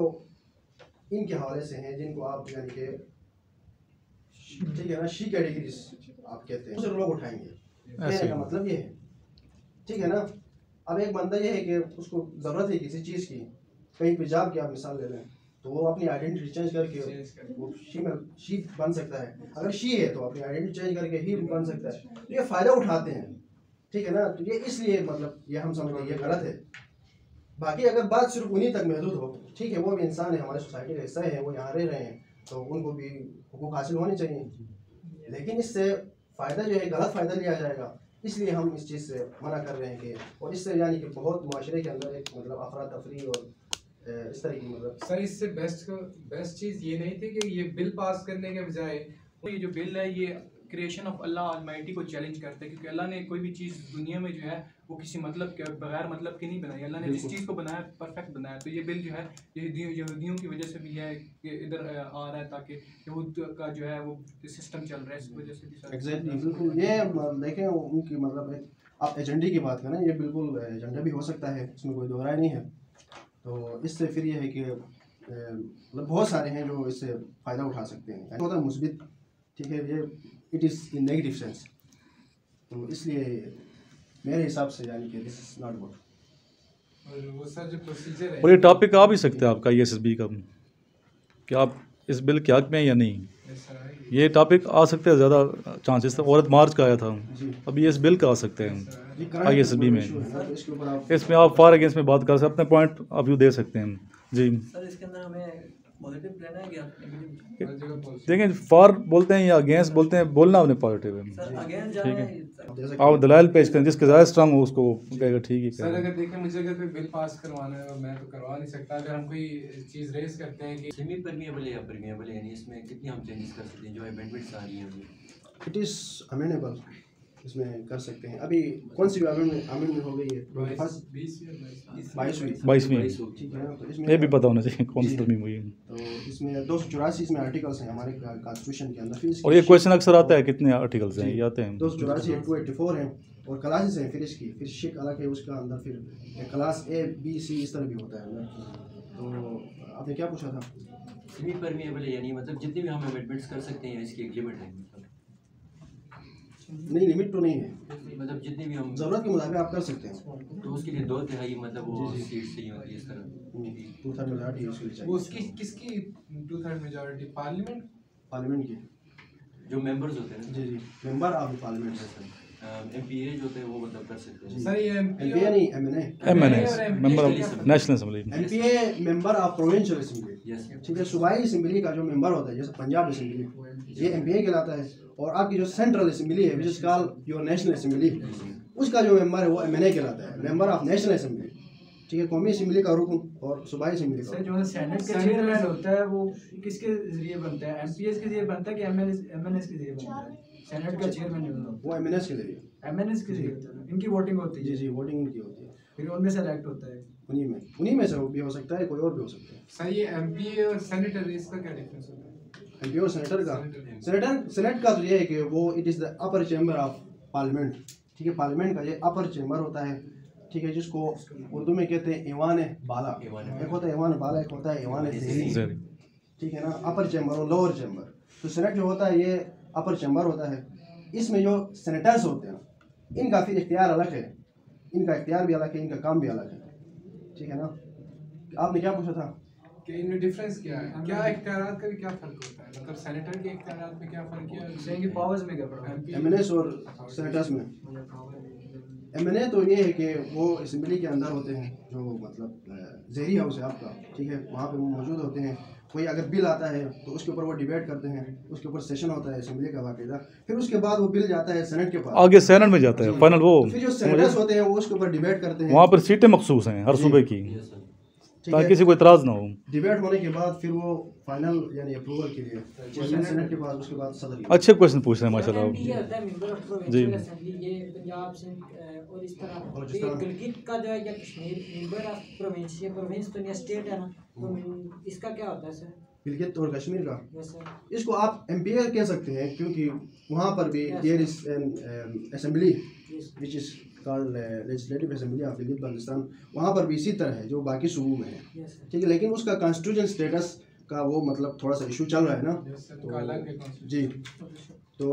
इनके हवाले से हैं जिनको आप यानी कि ठीक है ना, शी कैटेगरीज आप कहते हैं, दूसरे लोग उठाएंगे। कहने का मतलब ये है, ठीक है ना। अब एक बंदा ये है कि उसको ज़रूरत है किसी चीज़ की, कहीं पे जॉब की आप मिसाल ले लें, तो वो अपनी आइडेंटिटी चेंज करके वो शी बन सकता है। अगर शी है तो अपनी आइडेंटिटी चेंज करके ही बन सकता है। तो ये फ़ायदा उठाते हैं, ठीक है ना। तो ये इसलिए मतलब ये हम समझते हैं ये गलत है। बाकी अगर बात सिर्फ उन्हीं तक महदूद हो, ठीक है, वो भी इंसान है, हमारे सोसाइटी का हिस्सा है, वो यहाँ रह रहे हैं, तो उनको भी हुकूक हासिल होने चाहिए। लेकिन इससे फ़ायदा जो है गलत फ़ायदा लिया जाएगा, इसलिए हम इस चीज़ से मना कर रहे हैं कि, और इससे यानी कि बहुत माशरे के अंदर एक मतलब अफरा तफरी और इस तरह की मतलब। सर इससे बेस्ट चीज़ ये नहीं थी कि ये बिल पास करने के बजाय ये जो बिल है ये क्रिएशन ऑफ अल्लाह अलमाइटी को चैलेंज करता है, क्योंकि अल्लाह ने कोई भी चीज़ दुनिया में जो है वो किसी मतलब के बगैर मतलब की नहीं बनाई। अल्लाह ने जिस चीज़ को बनाया परफेक्ट बनाया। तो ये बिल जो है यहूदियों की वजह से भी है कि इधर आ रहा है, ताकि यहूद का जो है वो सिस्टम चल रहा है, इस वजह से भी। एग्जैक्टली, बिल्कुल। ये देखें उनकी मतलब एक आप एजेंडे की बात करें, ये बिल्कुल एजेंडा भी हो सकता है, इसमें कोई दोहराई नहीं है। तो इससे फिर ये है कि मतलब बहुत सारे हैं जो इससे फ़ायदा उठा सकते हैं, बहुत मुस्बित, ठीक है। ये it is in negative sense, तो इसलिए मेरे हिसाब से यानी कि दिस इज़ नॉट गुड। और वो सर जो प्रोसीजर है, और ये टॉपिक आ भी सकता है आपका ISSB का, कि आप इस बिल के हक में या नहीं, ये टॉपिक आ सकते हैं। ज़्यादा चांसेस था। औरत मार्च का आया था, अब ये इस बिल का आ सकते हैं ISSB में। इसमें आप फॉर अगेंस्ट में बात कर सकते हैं, अपने पॉइंट ऑफ व्यू दे सकते हैं। जी सर इसके अंदर हमें पॉजिटिव लेना है क्या नेगेटिव? देखें, फॉर बोलते हैं या अगेंस्ट बोलते हैं, बोलना अपने पॉजिटिव है। सर अगेन ठीक जाना है, है। आप दलाइल पेश करें, जिसके ज़्यादा स्ट्रांग हो उसको कहेगा ठीक है। सर अगर देखें, मुझे अगर कोई बिल पास करवाना है और मैं तो करवा नहीं सकता। अगर हम कोई चीज़ रेस करते हैं कि सेमी परमिएबल या परमिएबल, यानी इसमें कितनी हम चेंजेस कर सकते हैं जो अमेंडमेंट्स आ रही हैं अभी? इट इज़ अमेंडेबल, इसमें कर सकते हैं। अभी कौन सी अमेंडमेंट हो गई है? 22वीं, ठीक है ना। तो इसमें ये भी पता होना चाहिए कौन सी तरमीम हुई है। तो इसमें 284 इसमें आर्टिकल्स हैं हमारे कॉन्स्टिट्यूशन के अंदर। फिर और ये क्वेश्चन अक्सर आता है कितने आर्टिकल्स हैं, ये आते हैं 284 284 हैं, और क्लासेस हैं फिर इसकी, फिर शिक अलग है उसका अंदर, फिर क्लास A B C इस तरह भी होता है अंदर। तो आपने क्या पूछा था? सेमी परमिएबल है, यानी मतलब जितनी भी हम अमेंडमेंट्स कर सकते हैं इसकी एक लिमिट है, मतलब नहीं, लिमिट तो नहीं है, मतलब जितनी भी हम ज़रूरत के मुताबिक आप कर सकते हैं। तो उसके लिए 2/3 मतलब वो सीट चाहिए होती है इस तरह। 2/3 मेजॉरिटी उसके लिए वो चाहिए, उसकी किसकी 2/3 मेजॉरिटी? पार्लियामेंट पार्लियामेंट की। जो मेंबर्स होते हैं ना, जी, मेंबर ऑफ द पार्लियामेंट है। एमपीए जो होते हैं वो मतलब कर सकते हैं। सर ये एमपीए नहीं, MNA. Member of national assembly. MPa member of provincial assembly. Yes, ठीक है, सूबाई असेंबली का जो मेंबर होता है, जैसे पंजाब असेंबली, ये एमपीए कहलाता है। और आपकी जो सेंट्रल असेंबली है, विच is called your national assembly, उसका जो मेंबर है वो एमएनए कहलाता है, मेंबर ऑफ नेशनल असेंबली। ठीक है, कौमी असेंबली का रुकन और सूबाई असेंबली का सर रुकन। जो सेनेट का चेयरमैन होता है वो किसके जरिए बनता है? एमपीएस के जरिए बनता है कि एमएनएस के जरिए बनता है? सेनेट का चेयरमैन जो होता वो एमएनएस के जरिए। है एमएनएस के जरिए होता है, इनकी वोटिंग होती जी है, जी, वोटिंग इनकी होती है, फिर उनमें से इलेक्ट होता है। उन्हीं में से वो भी हो सकता है, कोई और भी हो सकता है। सर ये एमपीए और सेनेटर इसका क्या डिफरेंस होता है? एमपी और सेनेटर का, सेनेट का तो ये है कि वो it is the upper chamber of parliament. ठीक है, पार्लियामेंट का ये अपर चैम्बर होता है। ठीक है, जिसको उर्दू में कहते हैं ईवान बाला। एक होता है ईवान बाला, एक होता है ईवान ज़ेहरी। ठीक है ना, अपर चैम्बर और लोअर चैम्बर। तो सेनेट जो होता है ये अपर चैम्बर होता है। इसमें जो सेनेटर्स होते हैं इनका फिर इख्तियार अलग है, इनका इख्तियार भी अलग है, इनका काम भी अलग है। ठीक है ना, आपने क्या पूछा था कि इनमें डिफरेंस क्या है? क्या इख्तियारात का भी क्या फ़र्क होता है? मतलब सेनेटर के इख्तियारात में क्या फ़र्क है? इनकी पावर्स में क्या फर्क है? एमएनएस और सेनेटर्स में? एमएनए तो ये है कि वो असेंबली के अंदर होते हैं, जो मतलब ज़ेरी हाउस है आपका। ठीक है, वहाँ पे वो मौजूद होते हैं। कोई अगर बिल आता है तो उसके ऊपर वो डिबेट करते हैं, उसके ऊपर सेशन होता है असेंबली का बाकायदा। फिर उसके बाद वो बिल जाता है सेनेट के पास, आगे सेनेट में जाता है फाइनल। वो तो फिर जो सेनेटर्स होते हैं वो उसके ऊपर डिबेट करते हैं। वहाँ पर सीटें मखसूस हैं हर सूबे की, ठीक ताकि है, किसी को इतराज़ ना हो। डिबेट होने के बाद फिर वो फाइनल यानी अप्रूवल के लिए चेयरमैन सेनेट के पास, उसके बाद सदर के पास। अच्छे क्वेश्चन पूछ रहे हैं माशाल्लाह आप। ये होता है मेंबर ऑफ प्रोविंशियल असेंबली, ये पंजाब से और इस तरह बलूचिस्तान। ये गिलगित का जो है या कश्मीर मेंबर ऑफ प्रोविंस, ये प्रोविंस तो नहीं स्टेट है ना, तो इसका क्या होता है सर? गिलगित और कश्मीर का, यस सर। इसको आप एमपीए कह सकते हैं, क्योंकि वहाँ पर भी there is an assembly which is called legislative assembly of Gilgit Baltistan. वहाँ पर भी इसी तरह है जो बाकी सूबों में है। Yes sir. ठीक है, लेकिन उसका कॉन्स्टिट्यूशन स्टेटस का वो मतलब थोड़ा सा इशू चल रहा है ना, उनका अलग है constitution। जी। तो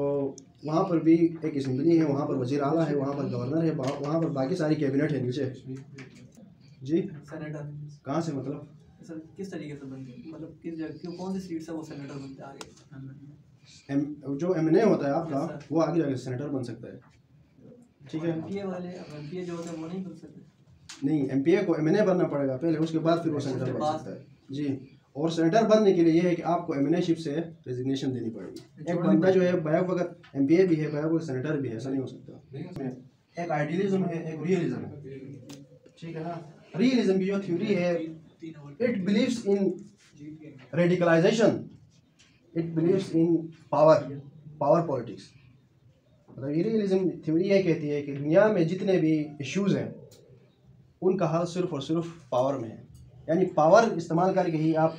वहाँ पर भी एक असेंबली है, वहाँ पर वज़ीर आला है, वहाँ पर गवर्नर है, वहाँ पर बाकी सारी कैबिनेट है नीचे। जी, सेनेटर कहाँ से मतलब? सर किस तरीके से बनते हैं, मतलब किस जगह क्यों, कौन सी सीट से वो सेनेटर बनते हैं आगे? जो एमएनए होता है आपका, वो आगे जाके सेनेटर बन सकता है। ठीक है, एमपीए वाले, एमपीए जो होते हैं वो नहीं बन सकते? नहीं, एमपीए को एमएनए बनना पड़ेगा पहले, उसके बाद फिर वो सेनेटर बन सकता है। जी, और सेनेटर बनने के लिए ये है कि आपको एमएनएशिप से रेजिग्नेशन देनी पड़ेगी। एक बंदा जो है बैक वक्त एमपीए भी है, बैक वक्त सेनेटर भी है, ऐसा नहीं हो सकता। एक आइडियलिज्म है, एक रियलिज्म है। ठीक है ना, रियलिज्म की जो थ्योरी है, it believes in radicalisation, it believes in power politics. मतलब ये रियलिज्म थ्योरी ये कहती है कि दुनिया में जितने भी इश्यूज़ हैं उनका हल सिर्फ और सिर्फ पावर में है, यानी पावर इस्तेमाल करके ही आप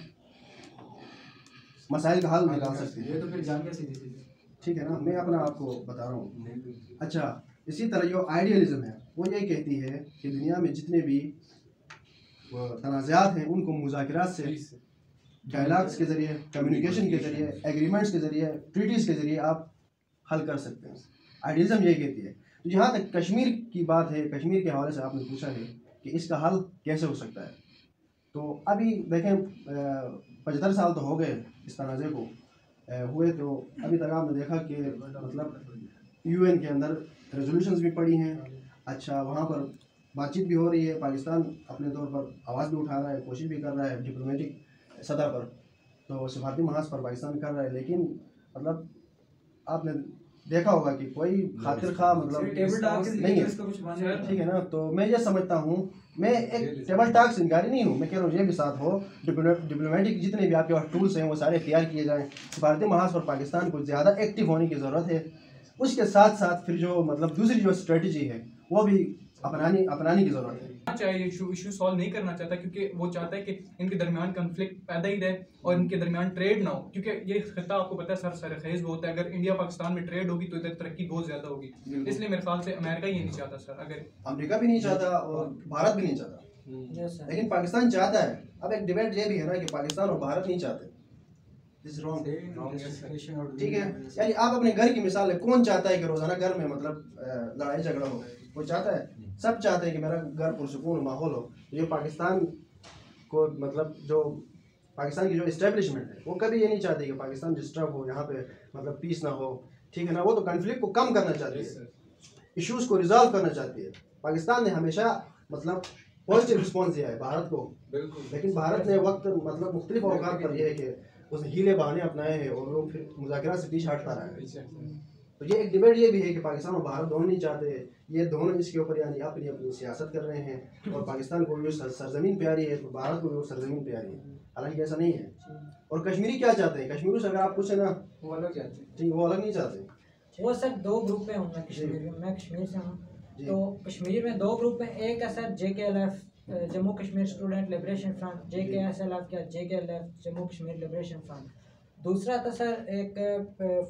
मसाइल का हल निकाल सकते हैं। ये तो फिर जान के सीधी सीधी। ठीक है ना, मैं अपना आपको बता रहा हूँ। अच्छा, इसी तरह जो आइडियलिज्म है वो ये कहती है कि दुनिया में जितने भी तनाज़ात हैं उनको मुज़ाकरात से, डायलॉग्स के ज़रिए, कम्युनिकेशन के ज़रिए, एग्रीमेंट्स के ज़रिए, ट्रीटीज़ के ज़रिए आप हल कर सकते हैं। आइडियलिज्म ये कहती है। तो जहाँ तक कश्मीर की बात है, कश्मीर के हवाले से आपने पूछा है कि इसका हल कैसे हो सकता है, तो अभी देखें 75 साल तो हो गए इस तनाज़े को हुए, तो अभी तक आपने देखा कि मतलब यूएन के अंदर रेजोल्यूशंस भी पड़ी हैं। अच्छा, वहाँ पर बातचीत भी हो रही है, पाकिस्तान अपने तौर पर आवाज़ भी उठा रहा है, कोशिश भी कर रहा है डिप्लोमेटिक सतह पर, तो सफारती महाज पर पाकिस्तान कर रहा है। लेकिन मतलब आपने देखा होगा कि कोई खातिर खा मतलब टेबल टॉक नहीं है। इसका कुछ माने नहीं। ठीक है ना, तो मैं ये समझता हूँ, मैं एक टेबल टॉक से इनकारी नहीं हूँ, मैं कह रहा हूँ ये भी साथ हो, डिप्लोमेटिक जितने भी आपके पास टूल्स हैं वो सारे तैयार किए जाएँ। सफारती महाज पर पाकिस्तान को ज़्यादा एक्टिव होने की ज़रूरत है। उसके साथ साथ फिर जो मतलब दूसरी जो स्ट्रेटजी है वो भी अपनाने की ज़रूरत है। चाहिए इशू सॉल्व नहीं करना चाहता, क्योंकि वो चाहता है कि इनके दरमियान कन्फ्लिक्ट पैदा ही रहे और इनके दरमियान ट्रेड ना हो, क्योंकि ये खिता आपको पता है सरखेज बहुत है। अगर इंडिया पाकिस्तान में ट्रेड होगी तो इधर तरक्की बहुत ज़्यादा होगी, इसलिए मेरे ख्याल से अमेरिका ये नहीं चाहता सर। अगर अमेरिका भी नहीं चाहता और भारत भी नहीं चाहता, यस सर। लेकिन पाकिस्तान चाहता है। अब एक डिबेट ये भी है ना कि पाकिस्तान और भारत नहीं चाहते, दिस रॉन्ग। Justification और ठीक है, यानी आप अपने घर की मिसाल है, कौन चाहता है कि रोजाना घर में मतलब लड़ाई झगड़ा हो? कोई चाहता है? सब चाहते हैं कि मेरा घर पुरसुकून माहौल हो। ये पाकिस्तान को मतलब जो पाकिस्तान की जो इस्टेब्लिशमेंट है वो कभी ये नहीं चाहती कि पाकिस्तान डिस्टर्ब हो, यहाँ पे मतलब पीस ना हो। ठीक है ना, वो तो कॉन्फ्लिक्ट को कम करना चाहती है, इश्यूज को रिजॉल्व करना चाहती है। पाकिस्तान ने हमेशा मतलब पॉजिटिव रिस्पॉन्स दिया है भारत को, लेकिन भारत ने वक्त मतलब मुख्तलिफ औकात पर यह है कि उसने हीले बहाने अपनाए हैं और लोग फिर मुज़ाकरा से पीछे हटता रहा है। तो ये एक डिबेट ये भी है कि पाकिस्तान और भारत दोनों नहीं चाहते, ये दोनों इसके ऊपर यानी अपनी अपनी सियासत कर रहे हैं। और पाकिस्तान को भी सरजमीन प्यारी है तो भारत को भी वो सरजमीन प्यारी है, हालांकि ऐसा नहीं है। और कश्मीरी क्या चाहते हैं? कश्मीरी से अगर आप पूछे ना, वो अलग चाहते हैं। ठीक, वो अलग नहीं चाहते। वो सर दो ग्रुप में हूँ मैं कश्मीर में, मैं कश्मीर से हूँ। तो कश्मीर में दो ग्रुप में, एक है sir JKLF Jammu Kashmir student liberation front, JKSLF क्या JKLF Jammu Kashmir liberation front. दूसरा था सर एक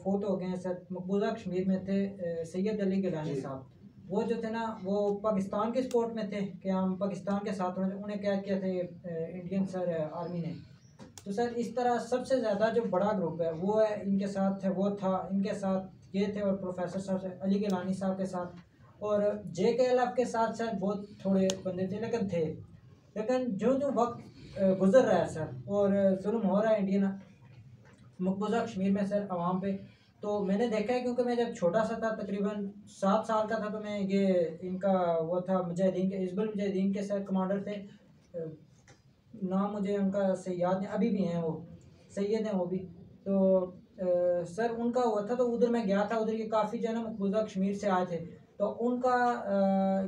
फोत हो गए हैं सर, मकबूजा कश्मीर में थे सैयद अली गिलानी साहब। वो जो थे ना वो पाकिस्तान के सपोर्ट में थे कि हम पाकिस्तान के साथ में, उन्हें क्या किया थे इंडियन सर आर्मी ने। तो सर इस तरह सबसे ज़्यादा जो बड़ा ग्रुप है वो है इनके साथ है, वो था इनके साथ ये थे, और प्रोफेसर साहब अली गिलानी साहब के साथ, और JKLF के साथ सर बहुत थोड़े बंदे थे लेकिन थे। लेकिन जो जो वक्त गुजर रहा है सर और जुल्म हो रहा है इंडियन मकबूजा कश्मीर में सर आवाम पे, तो मैंने देखा है क्योंकि मैं जब छोटा सा था तकरीबन 7 साल का था, तो मैं ये इनका वो था मुजाहिदीन के, हिज़्बुल मुजाहिदीन के सर कमांडर थे, नाम मुझे उनका सही याद नहीं, अभी भी हैं वो सैयद हैं वो भी। तो सर उनका हुआ था, तो उधर मैं गया था, उधर के काफ़ी जो है ना मकबूजा कश्मीर से आए थे। तो उनका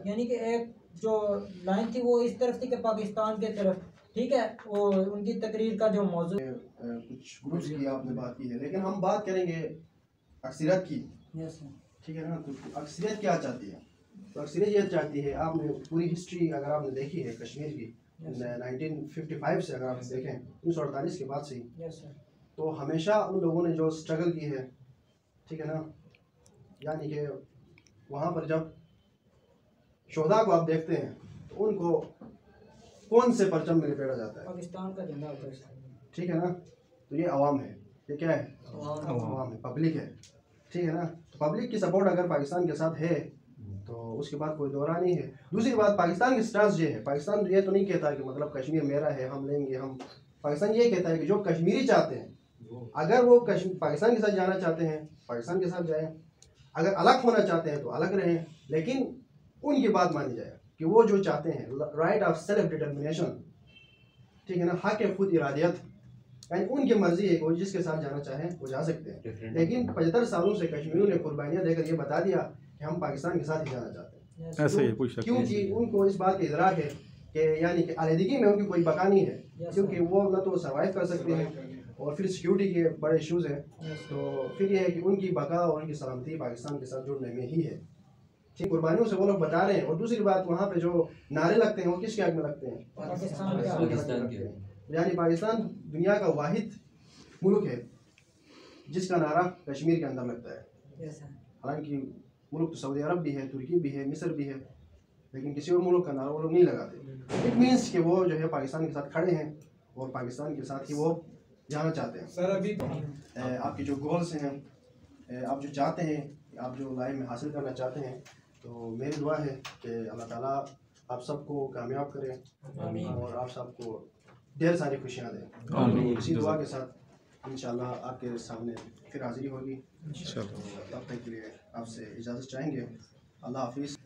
यानी कि एक जो लाइन थी वो इस तरफ थी कि पाकिस्तान के तरफ, ठीक है, वो उनकी तकरीर का जो मौजू कुछ ग्रुप्स की आपने बात की है, लेकिन हम बात करेंगे अक्सरियत की। Yes sir. ठीक है ना, तो अक्सरियत क्या चाहती है? तो अक्सरियत ये चाहती है, आपने पूरी हिस्ट्री अगर आपने देखी है कश्मीर की 1955 से, अगर आप देखें 1948 के बाद से ही, यस सर, तो हमेशा उन लोगों ने जो स्ट्रगल की है, ठीक है ना, यानी कि वहाँ पर जब शोधा को आप देखते हैं तो उनको कौन से परचम में लपेटा जाता है? पाकिस्तान का झंडा होता है सर। ठीक है ना, तो ये आवाम है, ये क्या है? आवाम है, पब्लिक है। ठीक है ना, तो पब्लिक की सपोर्ट अगर पाकिस्तान के साथ है तो उसके बाद कोई दौरा नहीं है। दूसरी बात, पाकिस्तान की स्टांस ये है, पाकिस्तान ये तो नहीं कहता कि मतलब कश्मीर मेरा है हम लेंगे हम, पाकिस्तान ये कहता है कि जो कश्मीरी चाहते हैं, अगर वो पाकिस्तान के साथ जाना चाहते हैं पाकिस्तान के साथ जाएं, अगर अलग होना चाहते हैं तो अलग रहें, लेकिन उनकी बात मानी जाए कि वो जो चाहते हैं राइट ऑफ सेल्फ डिटर्मिनेशन, ठीक है ना, हक खुद इरादियत, यानी उनकी मर्जी है कि वो जिसके साथ जाना चाहें वो जा सकते हैं। लेकिन 75 सालों से कश्मीरियों ने कुर्बानियाँ देकर ये बता दिया कि हम पाकिस्तान के साथ ही जाना चाहते हैं। ऐसे ही कोई शक नहीं। क्योंकि उनको इस बात का इदराक है कि यानी कि अलहदगी में उनकी कोई बका नहीं है, क्योंकि वो न तो सर्वाइव कर सकते हैं और फिर सिक्योरिटी के बड़े इश्यूज़ हैं। तो फिर ये है कि उनकी बका और उनकी सलामती पाकिस्तान के साथ जुड़ने में ही है। ठीक, कुर्बानियों से वो लोग बता रहे हैं। और दूसरी बात, वहाँ पे जो नारे लगते हैं वो किसके हक में लगते हैं? पाकिस्तान के पाकिस्तान के। यानी पाकिस्तान दुनिया का वाहिद मुल्क है जिसका नारा कश्मीर के अंदर लगता है। Yes sir. हालांकि मुल्क तो सऊदी अरब भी है, तुर्की भी है, मिस्र भी है, लेकिन किसी और मुल्क का नारा वो लोग नहीं लगाते। इट मीन्स कि वो जो है पाकिस्तान के साथ खड़े हैं और पाकिस्तान के साथ ही वो जाना चाहते हैं। सर अभी आपके जो गोल्स हैं, आप जो चाहते हैं, आप जो लाइफ में हासिल करना चाहते हैं, तो मेरी दुआ है कि अल्लाह ताला आप सबको कामयाब करें और आप सबको ढेर सारी खुशियाँ दें। इसी दुआ के साथ इंशाल्लाह आपके सामने फिर हाजिरी होगी। तो तब तक के लिए आपसे इजाज़त चाहेंगे। अल्लाह हाफिज़।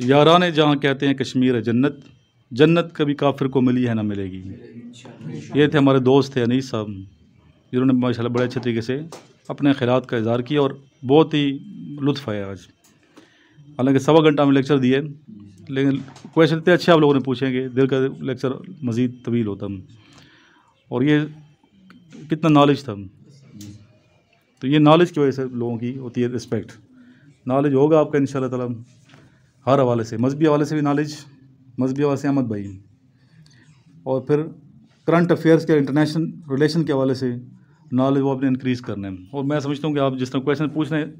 याराने जहाँ कहते हैं कश्मीर है जन्नत, जन्नत कभी काफिर को मिली है ना मिलेगी। ये थे हमारे दोस्त थे अनीस साहब, जिन्होंने माशाल्लाह बड़े अच्छे तरीके से अपने ख़यालात का इज़हार किया और बहुत ही लुत्फ़ आया आज। हालांकि 1.25 घंटा में लेक्चर दिए, लेकिन क्वेश्चन इतने अच्छे आप लोगों ने पूछेंगे, दिल का लेक्चर मज़ीद तवील होता। और ये कितना नॉलेज था, तो ये नॉलेज की वजह से लोगों की होती है रिस्पेक्ट। नॉलेज होगा आपका इंशाल्लाह ताला हर हवाले से, मजहबी हवाले से भी नॉलेज, मजहबी हवाले से अहमद भाई, और फिर करंट अफेयर्स के इंटरनेशनल रिलेशन के हवाले से नॉलेज वो अपने इंक्रीज़ करना है। और मैं समझता हूँ कि आप जिस तरह क्वेश्चन पूछ रहे हैं,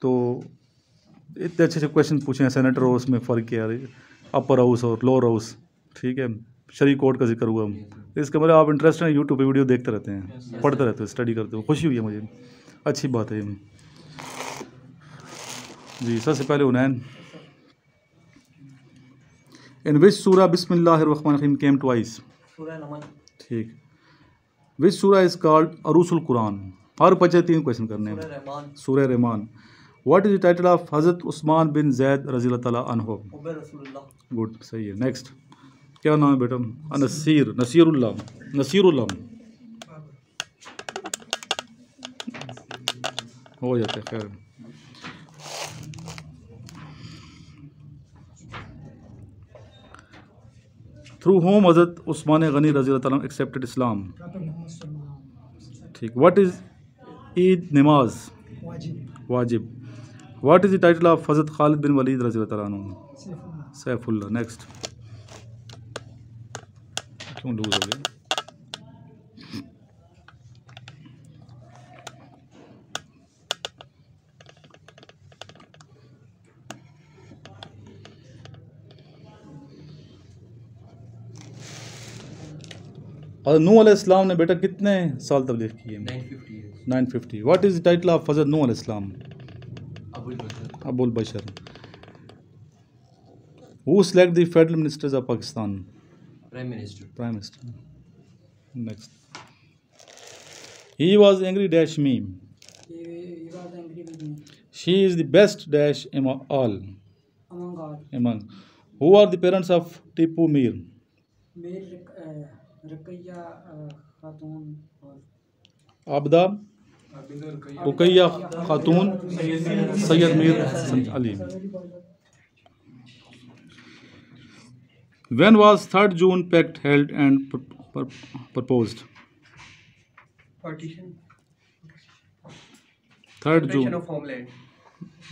तो इतने अच्छे क्वेश्चन पूछे हैं। सेनेटर हाउस में फ़र्क क्या है, अपर हाउस और लोअर हाउस, ठीक है, शरीक कोड का जिक्र हुआ, इसके मतलब आप इंटरेस्ट है, यूट्यूब पे वीडियो देखते रहते हैं, पढ़ते रहते हो, स्टडी करते हो, खुशी हुई है मुझे, अच्छी बात है जी। सबसे पहले हुनैन, इन विच सूरा बिस्मिल्लाहिर्रहमानिर्रहीम केम ट्वाइस? ठीक। विच सूरा इज कॉल्ड अरूसुल कुरान? हर बच्चे 3 क्वेश्चन करने हैं। सूरह Rahman. What is the title of हज़रत उस्मान बिन ज़ैद रज़ियल्लाहु तआला अन्हु? गुड, सही है। नेक्स्ट, क्या नाम है बेटा? नसीरुल्लाह हो जाता है, खैर। थ्रू होम हज़रत उस्मान गनी रज़ियल्लाहु तआला एक्सेप्टेड इस्लाम? ठीक। व्हाट इज़ ईद नमाज? वाजिब। What is the title of हज़रत खालिद बिन वलीद रज़ियल्लाहु तआला अन्हु? सैफुल्लाह। नेक्स्ट, क्यों लूज हो गया? और नूह अलैहिस्सलाम ने बेटा कितने साल तबलीग की है? 950। What is the title of हज़रत नूह अलैहिस्सलाम? Abul Bashar. Who select the federal ministers of Pakistan? Prime minister. Next, he was angry dash me, she is the best dash among who are the parents of Tipu Mir? Abida, Ruqaiya Khatoon, Syed Mir Ali. When was 3rd June pact held and proposed? Partition. 3rd June Separation of homeland.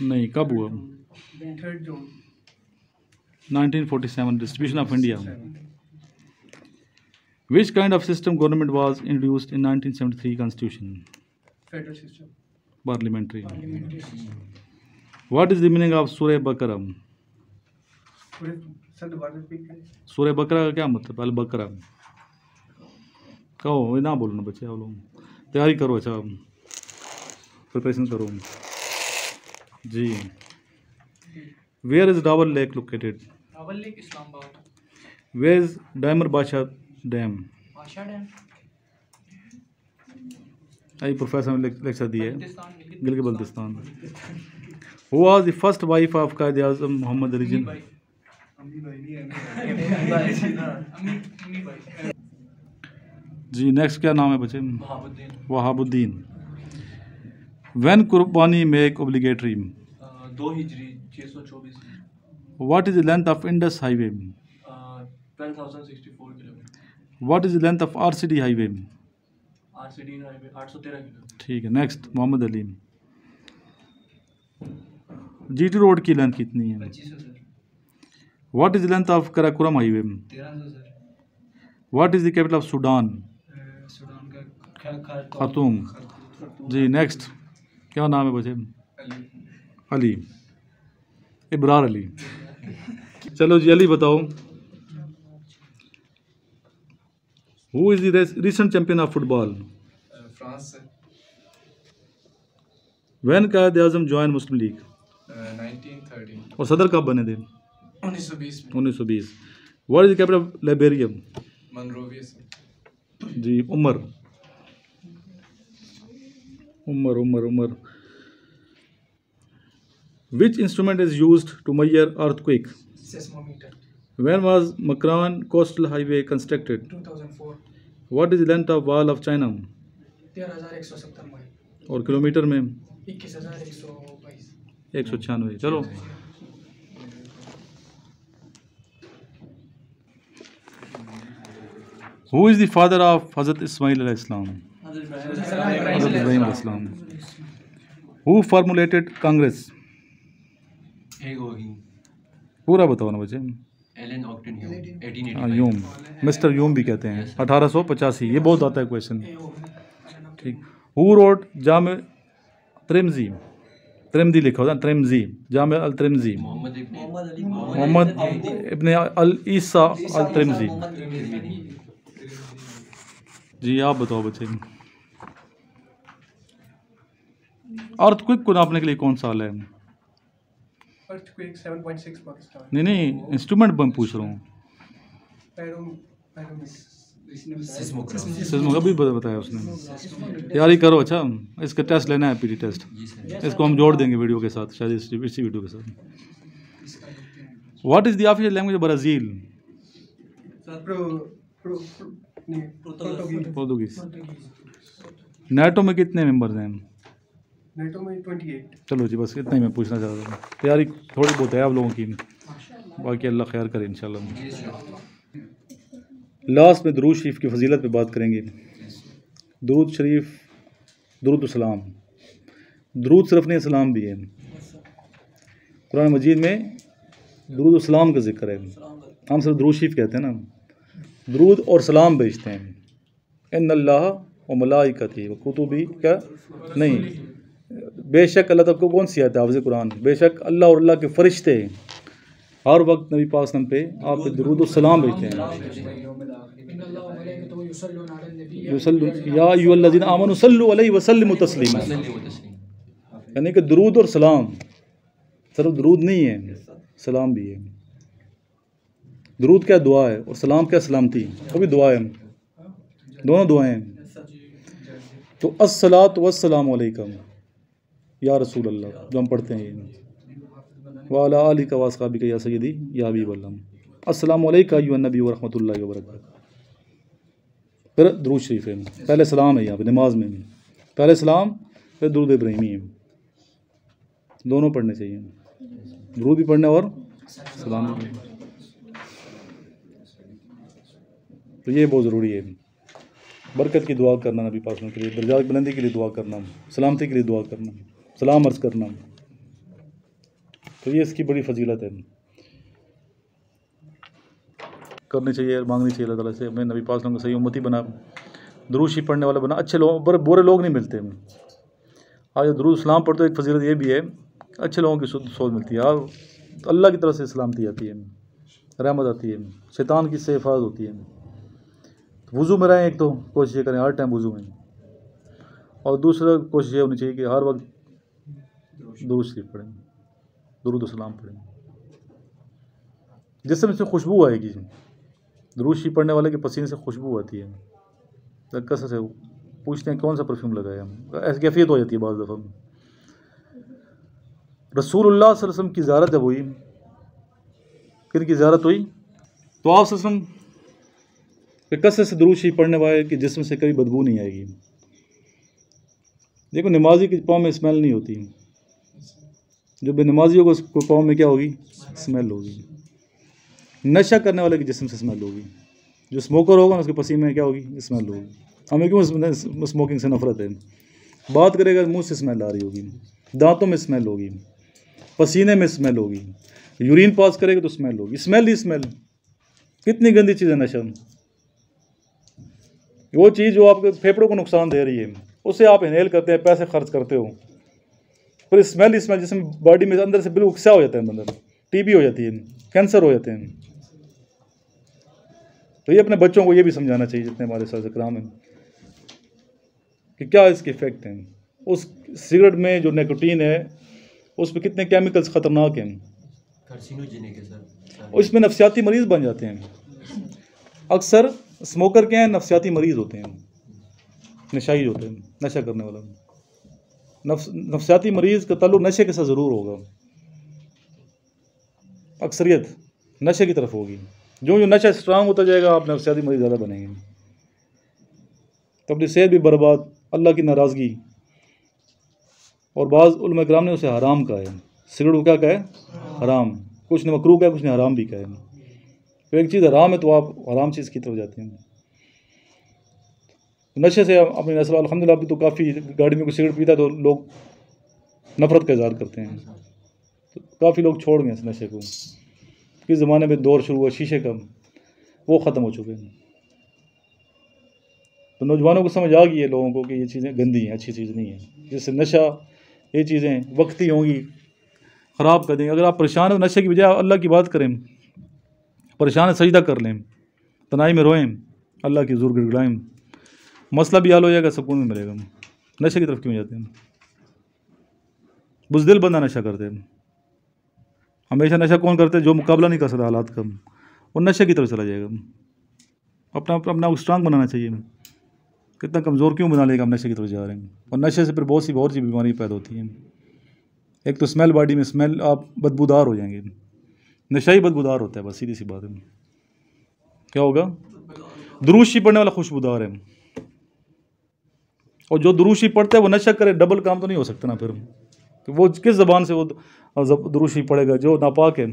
नहीं, कब हुआ? 3rd June. 1947, distribution of India. Which kind of system government was introduced in 1973 Constitution? Federal system. Parliamentary. What is the meaning of Surah Baqarah? Sir दोबारा repeat करें। सूरह बकरा का क्या मतलब? अल बकरा कहो, ना बोलो ना बच्चे, आप लोग तैयारी करो, अच्छा प्रिपरेशन करो जी। Where is Dabar lake located? Dabar lake Islamabad. Where is Diamer Badshah dam? आई प्रोफेसर ने लेक्चर दिया है, Gilgit Baltistan. Who was the first wife of Quaid Azam Mohammad Ali Jinnah? जी। नेक्स्ट, क्या नाम है बच्चे? वहाबुद्दीन। व्हेन कुर्बानी मेक ऑब्लिगेटरी? 2 हिजरी 624। What is the length of Indus highway? 12,064 kilometre. What is the length of RCD highway? RCD highway 813 kilometre. ठीक है। Next, Mohammad Ali. GT road की लेंथ कितनी है? 2500 sir. What is the length of Karakoram highway? 1300 sir. What is the capital of Sudan? Sudan का खार्तूम। जी। Next, क्या नाम है बच्चे? अली, इब्रार अली। चलो जी, अली बताओ। Who is the recent champion of football? France से। When Quaid Azam join Muslim League? 1930। और सदर कब बने थे? 1920 में। 1920। What is the capital of Liberia? Monrovia से। जी। Umar. Which instrument is used to measure earthquake? seismometer। When was Makran Coastal Highway constructed? 2004। What is the length of wall of China? 13,170 mile. और kilometre में? 21,122। 196। चलो, Who is the father of Hazrat Ismail alayhi salam? Hazrat Ibrahim alayhi salam. Who formulated Congress? पूरा बताओ ना बच्चे। Elon ऑक्टन Hume, हाँ, Hume, mister Hume भी कहते हैं। 1885। ये बहुत आता है क्वेश्चन। ठीक। हु रोट जामे तिर्मिज़ी? तिरमिज़ी लिखा होता है, तिरमिज़ी, जामे अल तिरमिज़ी, मोहम्मद इब्ने अल ईसा अल तिरमिज़ी। जी आप बताओ बच्चे, अर्थक्वेक को नापने के लिए कौन सा आला है? Earthquake 7.6 पाकिस्तान। नहीं, इंस्ट्रूमेंट मैं पूछ रहा हूँ। I don't know. सिस्मो अभी बताया उसने। तैयारी करो। अच्छा, इसका टेस्ट लेना है, पीटी टेस्ट। इसको हम जोड़ देंगे वीडियो के साथ, शायद इसी वीडियो के साथ। What is the official language of Brazil? Portuguese. NATO में कितने मेंबर्स हैं? NATO में 28। चलो जी, बस इतना ही मैं पूछना चाहता था। तैयारी थोड़ी बहुत है आप लोगों की, बाकी अल्लाह खैर करे इंशाल्लाह। लास्ट में दुरूद शरीफ की फजीलत पे बात करेंगे। दुरूद शरीफ, दुरूद सलाम, दुरूद सिर्फ नहीं सलाम भी है। कुरान मजीद में दुरूद सलाम का जिक्र है। हम सिर्फ दुरूद शरीफ कहते हैं ना, दुरूद और सलाम भेजते हैं। इन्नल्लाह व मलाइकती व कुतुबी क्या नहीं, बेशक अल्लाह तक को कौन सी आयत है हाफ़िज़ कुरान, बेशक अल्लाह और अल्लाह के फरिश्ते हर वक्त नबी पाक सल्लल्लाहु अलैहि वसल्लम पे आप पे दुरूद और सलाम भेजते हैं। या अय्युहल्लज़ीना आमनू सल्लु अलैहि व सल्लिमू तस्लीमा, यानी कि दुरूद और सलाम सिर्फ दुरूद नहीं है, सलाम भी है। दुरूद क्या दुआ है और सलाम क्या सलामती, वो भी दुआ है, दोनों दुआएं हैं। तो अस्सलातु वस्सलामु अलैकुम या रसूल अल्लाह जो हम पढ़ते हैं, वाला आलिका वासहाबिका या सय्यदी या हबीबल्लाह, अस्सलामु अलैका अय्युहन नबी व रहमतुल्लाहि व बरकातहू। फिर दुरूद शरीफ है, पहले सलाम है यहाँ पे नमाज में, पहले सलाम फिर दुरूद इब्राहिमी है, दोनों पढ़ने चाहिए, दुरूद भी पढ़ने और सलाम भी। तो ये बहुत ज़रूरी है, बरकत की दुआ करना, नबी पाक के लिए दर्जात बुलंदी के लिए दुआ करना, सलामती के लिए दुआ करना, सलाम अर्ज़ करना, तो ये इसकी बड़ी फजीलत है, करनी चाहिए, मांगनी चाहिए अल्लाह ताला से। मैं नबी पाक को सही उम्मती बना, दुरूद शरीफ पढ़ने वाला बना। अच्छे लोग, बुरे लोग नहीं मिलते। आज दुरूद सलाम पढ़ते एक फजीलत ये भी है, अच्छे लोगों की सोच मिलती है, तो अल्लाह की तरफ से सलामती आती है, रहमत आती है, शैतान की से हिफाजत होती है। वज़ू में रहें, एक तो कोशिश करें हर टाइम वज़ू में, और दूसरा कोशिश ये होनी चाहिए कि हर वक्त दुरूद शरीफ पढ़ें, दुरूद सलाम पढ़ें, जिससे इसमें खुशबू आएगी। दुरूद शरीफ पढ़ने वाले के पसीने से खुशबू आती है, तो कसर से पूछते हैं कौन सा परफ्यूम लगाया, ऐसी कैफियत हो जाती है बाज़ दफ़ा। रसूलुल्लाह सल्लल्लाहु अलैहि वसल्लम की ज़ियारत जब हुई, किन की ज़ियारत हुई, तो आप सल्लल्लाहु अलैहि वसल्लम पे कसर से दुरूद शरीफ पढ़ने वाले कि जिस्म से कभी बदबू नहीं आएगी। देखो, नमाजी के पाँव में स्मेल नहीं होती, जो बेनमाजियों को पाँव में क्या होगी, स्मेल होगी। नशा करने वाले के जिस्म से स्मेल होगी, जो स्मोकर होगा ना उसके पसीने में क्या होगी, स्मेल होगी। हमें क्यों स्मोकिंग से नफरत है, बात करेगा मुंह से स्मेल आ रही होगी, दांतों में स्मेल होगी, पसीने में स्मेल होगी, यूरिन पास करेगा तो स्मेल होगी, स्मेल ही स्मेल। कितनी गंदी चीज़ है नशा, वो चीज़ जो आपके फेफड़ों को नुकसान दे रही है, उसे आप इनहेल करते हैं, पैसे खर्च करते हो, फिर स्मेल ही स्मेल, जिसमें बॉडी में अंदर से बिल्कुल क्या हो जाता है, अंदर टीबी हो जाती है, कैंसर हो जाते हैं। तो ये अपने बच्चों को ये भी समझाना चाहिए, जितने हमारे साथ इकराम हैं, कि क्या इसके इफ़ेक्ट हैं। उस सिगरेट में जो निकोटीन है उस पर कितने केमिकल्स ख़तरनाक हैं, और इसमें नफसियाती मरीज़ बन जाते हैं। अक्सर स्मोकर क्या हैं, नफसियाती मरीज़ होते हैं, नशाई होते हैं, नशा करने वाला। नफसियाती मरीज़ का ताल्लुक नशे के साथ ज़रूर होगा, अक्सरियत नशे की तरफ होगी। जो नशा स्ट्रांग होता जाएगा, आप नफसियाती मरीज़ ज़्यादा बनेंगे, तो अपनी सेहत भी बर्बाद, अल्लाह की नाराज़गी। और बाज़ उलमा किराम ने उसे हराम कहा है, सिगरेट को क्या कहा है, हराम। कुछ ने मकरूह कहा है, कुछ ने हराम भी कहा है। तो एक चीज़ हराम है तो आप हराम चीज़ की तरफ जाते हैं। नशे से अपनी नस्ल अल्हम्दुलिल्लाह अभी तो काफ़ी गाड़ी में कोई सिगरेट पीता है तो लोग नफ़रत का इज़हार करते हैं, तो काफ़ी लोग छोड़ गए इस नशे को। किस ज़माने में दौर शुरू हुआ शीशे का, वो ख़त्म हो चुके हैं। तो नौजवानों को समझ आ गई है लोगों को कि ये चीज़ें गंदी हैं, अच्छी चीज़ नहीं है। जिससे नशा ये चीज़ें वक्ती होंगी, ख़राब कर देंगे। अगर आप परेशान हो नशे की बजाय अल्लाह की बात करें, परेशान है सजदा कर लें, तनाई में रोएं, अल्लाह की ज़रूर गिड़गिड़ाएं, मसला भी हल हो जाएगा, सुकून भी मिलेगा। नशे की तरफ क्यों जाते हैं? बुज़दिल बंदा नशा करते हैं। हमेशा नशा कौन करते हैं? जो मुकाबला नहीं कर सकता हालात का, वो नशे की तरफ चला जाएगा। अपना स्ट्रांग बनाना चाहिए। कितना कमज़ोर क्यों बना लेगा हम नशे की तरफ जा रहे हैं। और नशे से फिर बहुत सी और सी बीमारी पैदा होती हैं। एक तो स्मेल, बॉडी में स्मेल, आप बदबूदार हो जाएंगे। नशा ही बदबूदार होता है, बस सीधी सी बात है। क्या होगा? दुरूशी पढ़ने वाला खुशबूदार है, और जो दुरूशी पढ़ता है वो नशा करे, डबल काम तो नहीं हो सकता ना फिर। तो वो किस ज़बान से वो दुरूशी पढ़ेगा? जो नापाक है,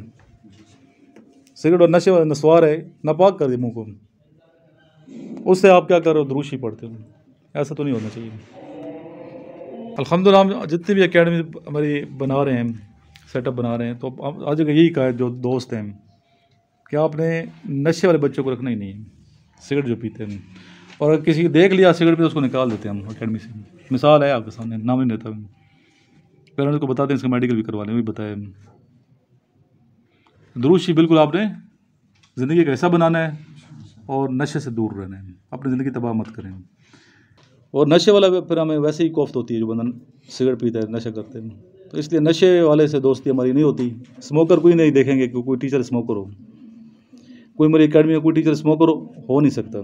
सिगरेट और नशे वाला नस्वार है, नापाक कर दे मुँह को, उससे आप क्या कर रहे हो? दुरूशी पढ़ते हो। ऐसा तो नहीं होना चाहिए। अल्हम्दुलिल्लाह हम जितनी भी एकेडमी हमारी बना रहे हैं, सेटअप बना रहे हैं, तो आज यही कहा है जो दोस्त हैं कि आपने नशे वाले बच्चों को रखना ही नहीं है, सिगरेट जो पीते हैं। और अगर किसी देख लिया सिगरेट पे, उसको निकाल देते हैं हम एकेडमी से। मिसाल है आपके सामने, नाम नहीं लेता, पेरेंट्स को बताते हैं, इसका मेडिकल भी करवा लें, भी बताया। दुरूशी बिल्कुल आपने ज़िंदगी का ऐसा बनाना है और नशे से दूर रहना है, अपनी ज़िंदगी तबाह मत करें। और नशे वाला फिर हमें वैसे ही कोफ्त होती है, जो बंदा सिगरेट पीता है, नशा करते हैं। तो इसलिए नशे वाले से दोस्ती हमारी नहीं होती। स्मोकर कोई नहीं देखेंगे कि कोई टीचर स्मोकर हो, कोई मेरी एकेडमी में कोई टीचर स्मोकर हो नहीं सकता,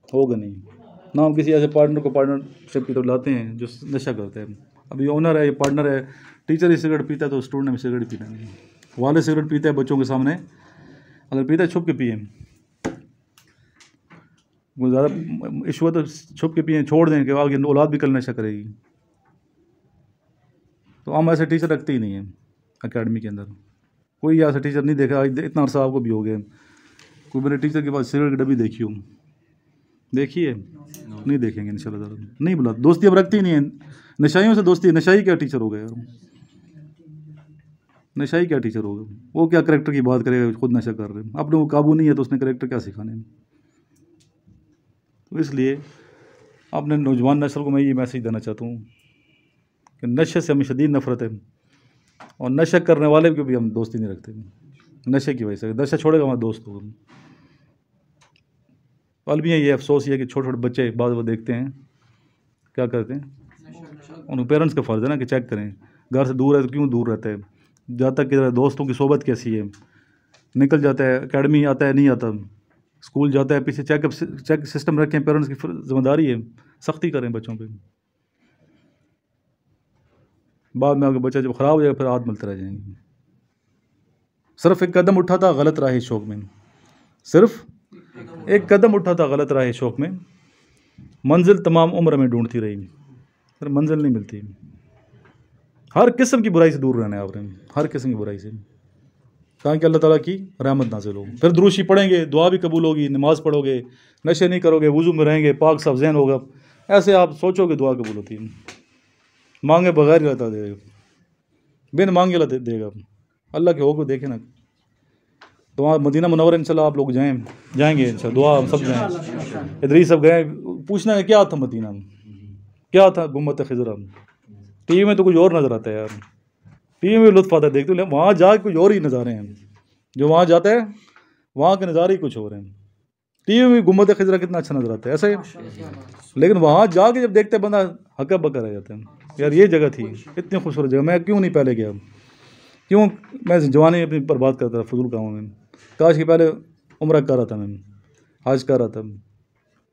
होगा नहीं ना। हम किसी ऐसे पार्टनर को पार्टनरशिप की तरफ लाते हैं जो नशा करते हैं। अभी ओनर है, ये पार्टनर है, टीचर ही सिगरेट पीता है तो स्टूडेंट में सिगरेट पीना नहीं। वाले सिगरेट पीते हैं बच्चों के सामने, अगर पीता है छुप के पिए, वो ज़्यादा इशू है तो छुप के पिए, छोड़ दें कि आगे औलाद भी कल नशा करेगी। तो हम ऐसे टीचर रखते ही नहीं हैं एकेडमी के अंदर। कोई ऐसा टीचर नहीं देखा, इतना अर्सा आपको भी हो गया, कोई मेरे टीचर के पास सिगरेट की डब्बी देखी हो? देखिए नहीं देखेंगे इंशाल्लाह। नहीं बोला, दोस्ती अब रखती ही नहीं है। नशाइयों से दोस्ती, नशाई क्या टीचर हो गया यार? नशाई क्या टीचर होगा? वो क्या करेक्टर की बात करेगा? खुद नशा कर रहे हैं, अपने वो काबू नहीं है तो उसने करेक्टर क्या सिखाने हैं? तो इसलिए अपने नौजवान नस्ल को मैं ये मैसेज देना चाहता हूँ कि नशे से हमें शदीद नफ़रत है, और नशा करने वाले को भी हम दोस्ती नहीं रखते नशे की वजह से। नशा छोड़ेगा हमारा दोस्त होगा। अलविया ये अफसोस है कि छोटे छोटे बच्चे बाद वो देखते हैं क्या करते हैं, उन पेरेंट्स का फ़र्ज़ है ना कि चेक करें घर से दूर है तो क्यों दूर रहता है, जाता किधर है, दोस्तों की सोबत कैसी है, निकल जाता है एकेडमी आता है नहीं आता, स्कूल जाता है, पीछे चेक सिस्टम रखें। पेरेंट्स की जिम्मेदारी है, सख्ती करें बच्चों पे। बाद में आगे बच्चा जब ख़राब हो जाएगा फिर हाथ मिलते रह जाएंगे। सिर्फ एक कदम उठा था गलत राह शौक़ में, सिर्फ एक कदम उठा था गलत राह शौक़ में, मंजिल तमाम उम्र में ढूंढती रही, फिर मंजिल नहीं मिलती। हर किस्म की बुराई से दूर रहना है आपने, हर किस्म की बुराई से, ताकि अल्लाह ताला की रहमत नाज़िल हो। फिर दुरूशी पढ़ेंगे, दुआ भी कबूल होगी, नमाज़ पढ़ोगे, नशे नहीं करोगे, वुज़ू में रहेंगे, पाक साफ ज़हन होगा, ऐसे आप सोचोगे दुआ कबूल होती है। मांगे बगैर ही अल्लाह देगा, बिन मांगे अल्लाह देगा। अल्लाह के हुक्म देखे ना। तो वहाँ मदीना मुनव्वरा इंशाल्लाह आप लोग जाएंगे इंशाल्लाह, दुआ हम सब जाएँ। इधर ही सब गए, पूछना है क्या था मदीना में, क्या था गुम्बद खिज़रा। टीवी में तो कुछ और नज़र आता है यार, टीवी में लुत्फ़ आता है देखते हो, वहाँ जाके कुछ और ही नज़ारे हैं। जो वहाँ जाता है वहाँ के नज़ारे ही कुछ और हैं। टीवी में गुम्बद खिज़रा कितना अच्छा नज़र आता है ऐसा ही, लेकिन वहाँ जाके जब देखते बंदा हक्का बक्का रह जाता है। यार ये जगह थी, इतनी खूबसूरत जगह, मैं क्यों नहीं पहले गया, क्यों मैं जवानी अपनी बर्बाद करता था फजूल कामों में। काश कि पहले उम्र कर रहा था, मैं हज कर रहा था।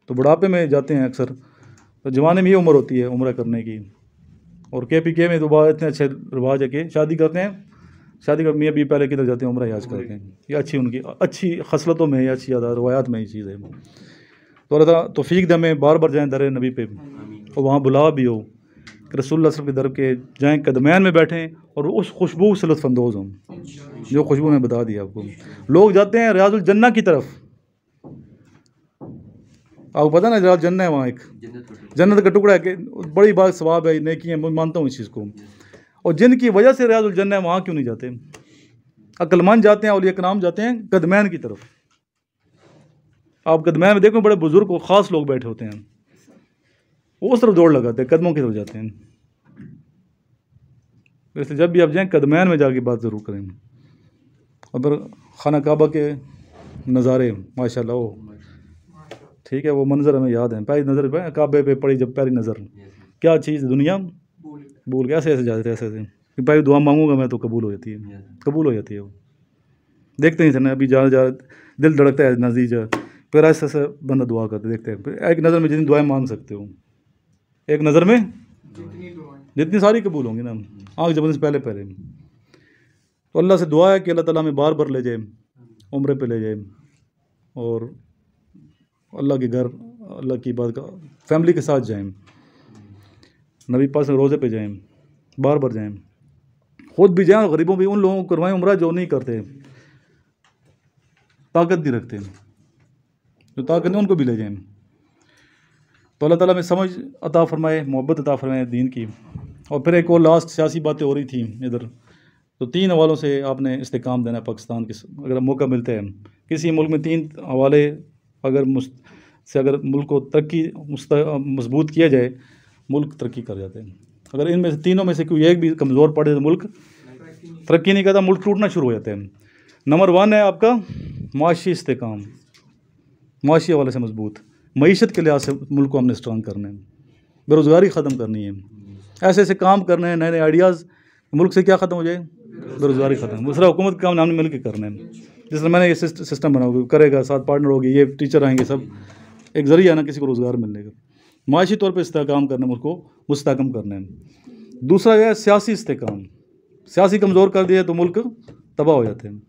तो बुढ़ापे में जाते हैं अक्सर, तो जवानी में ही उम्र होती है उम्र करने की। और KPK में तो बहुत इतने अच्छे रिवाज है कि शादी करते हैं, शादी कर मियाँ भी पहले किधर जाते हैं उम्र याद करते हैं। ये अच्छी उनकी अच्छी खसलतों में, अच्छी रवायात में ये चीज़ है। तो अल्लाह ताला तौफीक दे, में बार बार जाएँ दर नबी पे, और वहाँ बुलावा भी हो कि रसूलुल्लाह सल्लल्लाहु अलैहि वसल्लम के दर के जाएँ, कदमैन में बैठें और उस खुशबू से लुत्फ़अंदोज़ हों, जो खुशबू मैं बता दी आपको। लोग जाते हैं रियाजुल जन्नह की तरफ, आपको पता ना रियाजुल जन्नह है, वहाँ एक जन्नत का टुकड़ा है कि बड़ी बात सवाब है, नेकी है, मैं मानता हूँ इस चीज़ को। और जिनकी वजह से रियाजुल जन्नह है वहाँ क्यों नहीं जाते? अक्लमंद जाते हैं, औलिया कराम जाते हैं कदमैन की तरफ। आप कदमैन में देखो बड़े बुजुर्ग और ख़ास लोग बैठे होते हैं, वो उस तरफ दौड़ लगाते हैं, कदमों की तरफ जाते हैं। वैसे जब भी आप जाएँ कदमैन में जाके बात ज़रूर करें। और फिर खाना काबा के नज़ारे माशाल्लाह वो ठीक है, वो मंज़र हमें याद है। पहली नज़र पे काबे पे पड़ी जब पहली नज़र, क्या चीज़ दुनिया भूल के ऐसे जाते थे, ऐसे कि पहले दुआ मांगूंगा मैं तो कबूल हो जाती है, कबूल हो जाती है। वो देखते नहीं थे ना, अभी जा दिल धड़कता है नज़दीक जा, फिर ऐसे ऐसे बंदा दुआ करते देखते हैं। फिर एक नज़र में जितनी दुआएं मांग सकते हो, एक नज़र में जितनी सारी कबूल होंगी ना, आँख जबन से पहले तो अल्लाह से दुआ है कि अल्लाह ताला में बार बार ले जाए, उम्रे पे ले जाए, और अल्लाह के घर, अल्लाह की बात का फैमिली के साथ जाएं, नबी पास रोज़े पे जाएं, बार बार जाएं, खुद भी जाएं, गरीबों भी उन लोगों को करवाएं उम्रा जो नहीं करते, ताकत नहीं रखते, जो ताकत नहीं उनको भी ले जाएं। तो अल्लाह ताला में समझ अता फरमाए, मोहब्बत अता फरमाए दीन की। और फिर एक और लास्ट सियासी बातें हो रही थी इधर, तो 3 हवालों से आपने इस्तेकाम देना है पाकिस्तान के। अगर मौका मिलता है किसी मुल्क में 3 हवाले अगर मुल्क को तरक्की मजबूत किया जाए, मुल्क तरक्की कर जाते हैं। अगर इनमें से तीनों में से कोई एक भी कमज़ोर पड़े तो मुल्क तरक्की नहीं करता, मुल्क टूटना शुरू हो जाते हैं। नंबर 1 है आपका माशी इस्तेकाम, माशी हवाले से मजबूत, मईशत के लिहाज से मुल्क को हमने स्ट्रॉन्ग करना है, बेरोज़गारी ख़त्म करनी है, ऐसे ऐसे काम करने हैं, नए नए आइडियाज़, मुल्क से क्या ख़त्म हो जाए, बेरोज़गारी ख़त्म। दूसरा हुकूमत का काम हमने मिल के करना है, जिस तरह मैंने ये सिस्टम बना करेगा, साथ पार्टनर होगी, ये टीचर आएंगे, सब एक ज़रिया है ना किसी को रोज़गार मिलने का। माशी तौर पर इस्तेकाम करना, मुल्क को मुस्तहकम करना है। दूसरा है सियासी इस्तेकाम, सियासी कमज़ोर कर दिया तो मुल्क तबाह हो जाते हैं।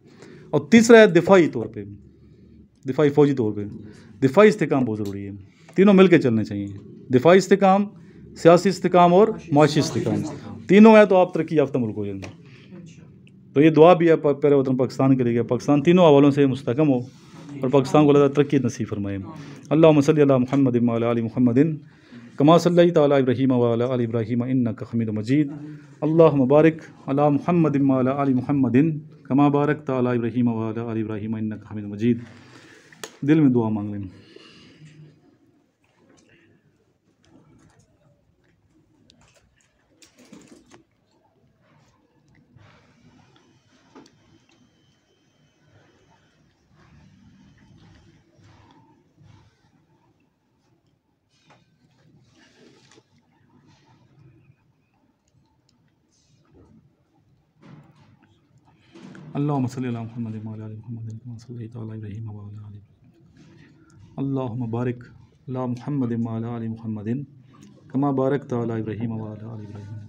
और तीसरा है दिफाई तौर पर, दिफाई फ़ौजी तौर पर दिफाई इस्तेकाम बहुत ज़रूरी है। तीनों मिल के चलने चाहिए, दिफाई इस्तेकाम, सियासी इस्तेकाम और माशी इस्तेकाम, तीनों है तो आप तरक्की याफ्ता मुल्क हो जाएंगे। तो ये दुआ भी है प्यारे वतन पाकिस्तान के लिए, पाकिस्तान तीनों हवालों से मुस्तहकम हो और पाकिस्तान को अल्लाह तरक्की नसीब फरमाए। अल्लाहुम्मा सल्ली अला मुहम्मद व अला आलि मुहम्मदिन कमा सल्लैता अला इब्राहीम व अला आलि इब्राहीम इन्नका हमीदुम मजीद। अल्लाहुम्मा बारिक अला मुहम्मद व अला आलि मुहम्मदिन कमा बारकता अला इब्राहीम व अला आलि इब्राहीम इन्नका हमीदुम मजीद। दिल में दुआ मांग लें। अल्लाहुम्मा सल्ली अला मुहम्मद व अला आलि मुहम्मद कमा सल्लैता अला इब्राहीम व अला आलि इब्राहीम। अल्लाहुम्मा बारिक अला मुहम्मद व अला आलि मुहम्मद कमा बारकता अला इब्राहीम व अला आलि इब्राहीम।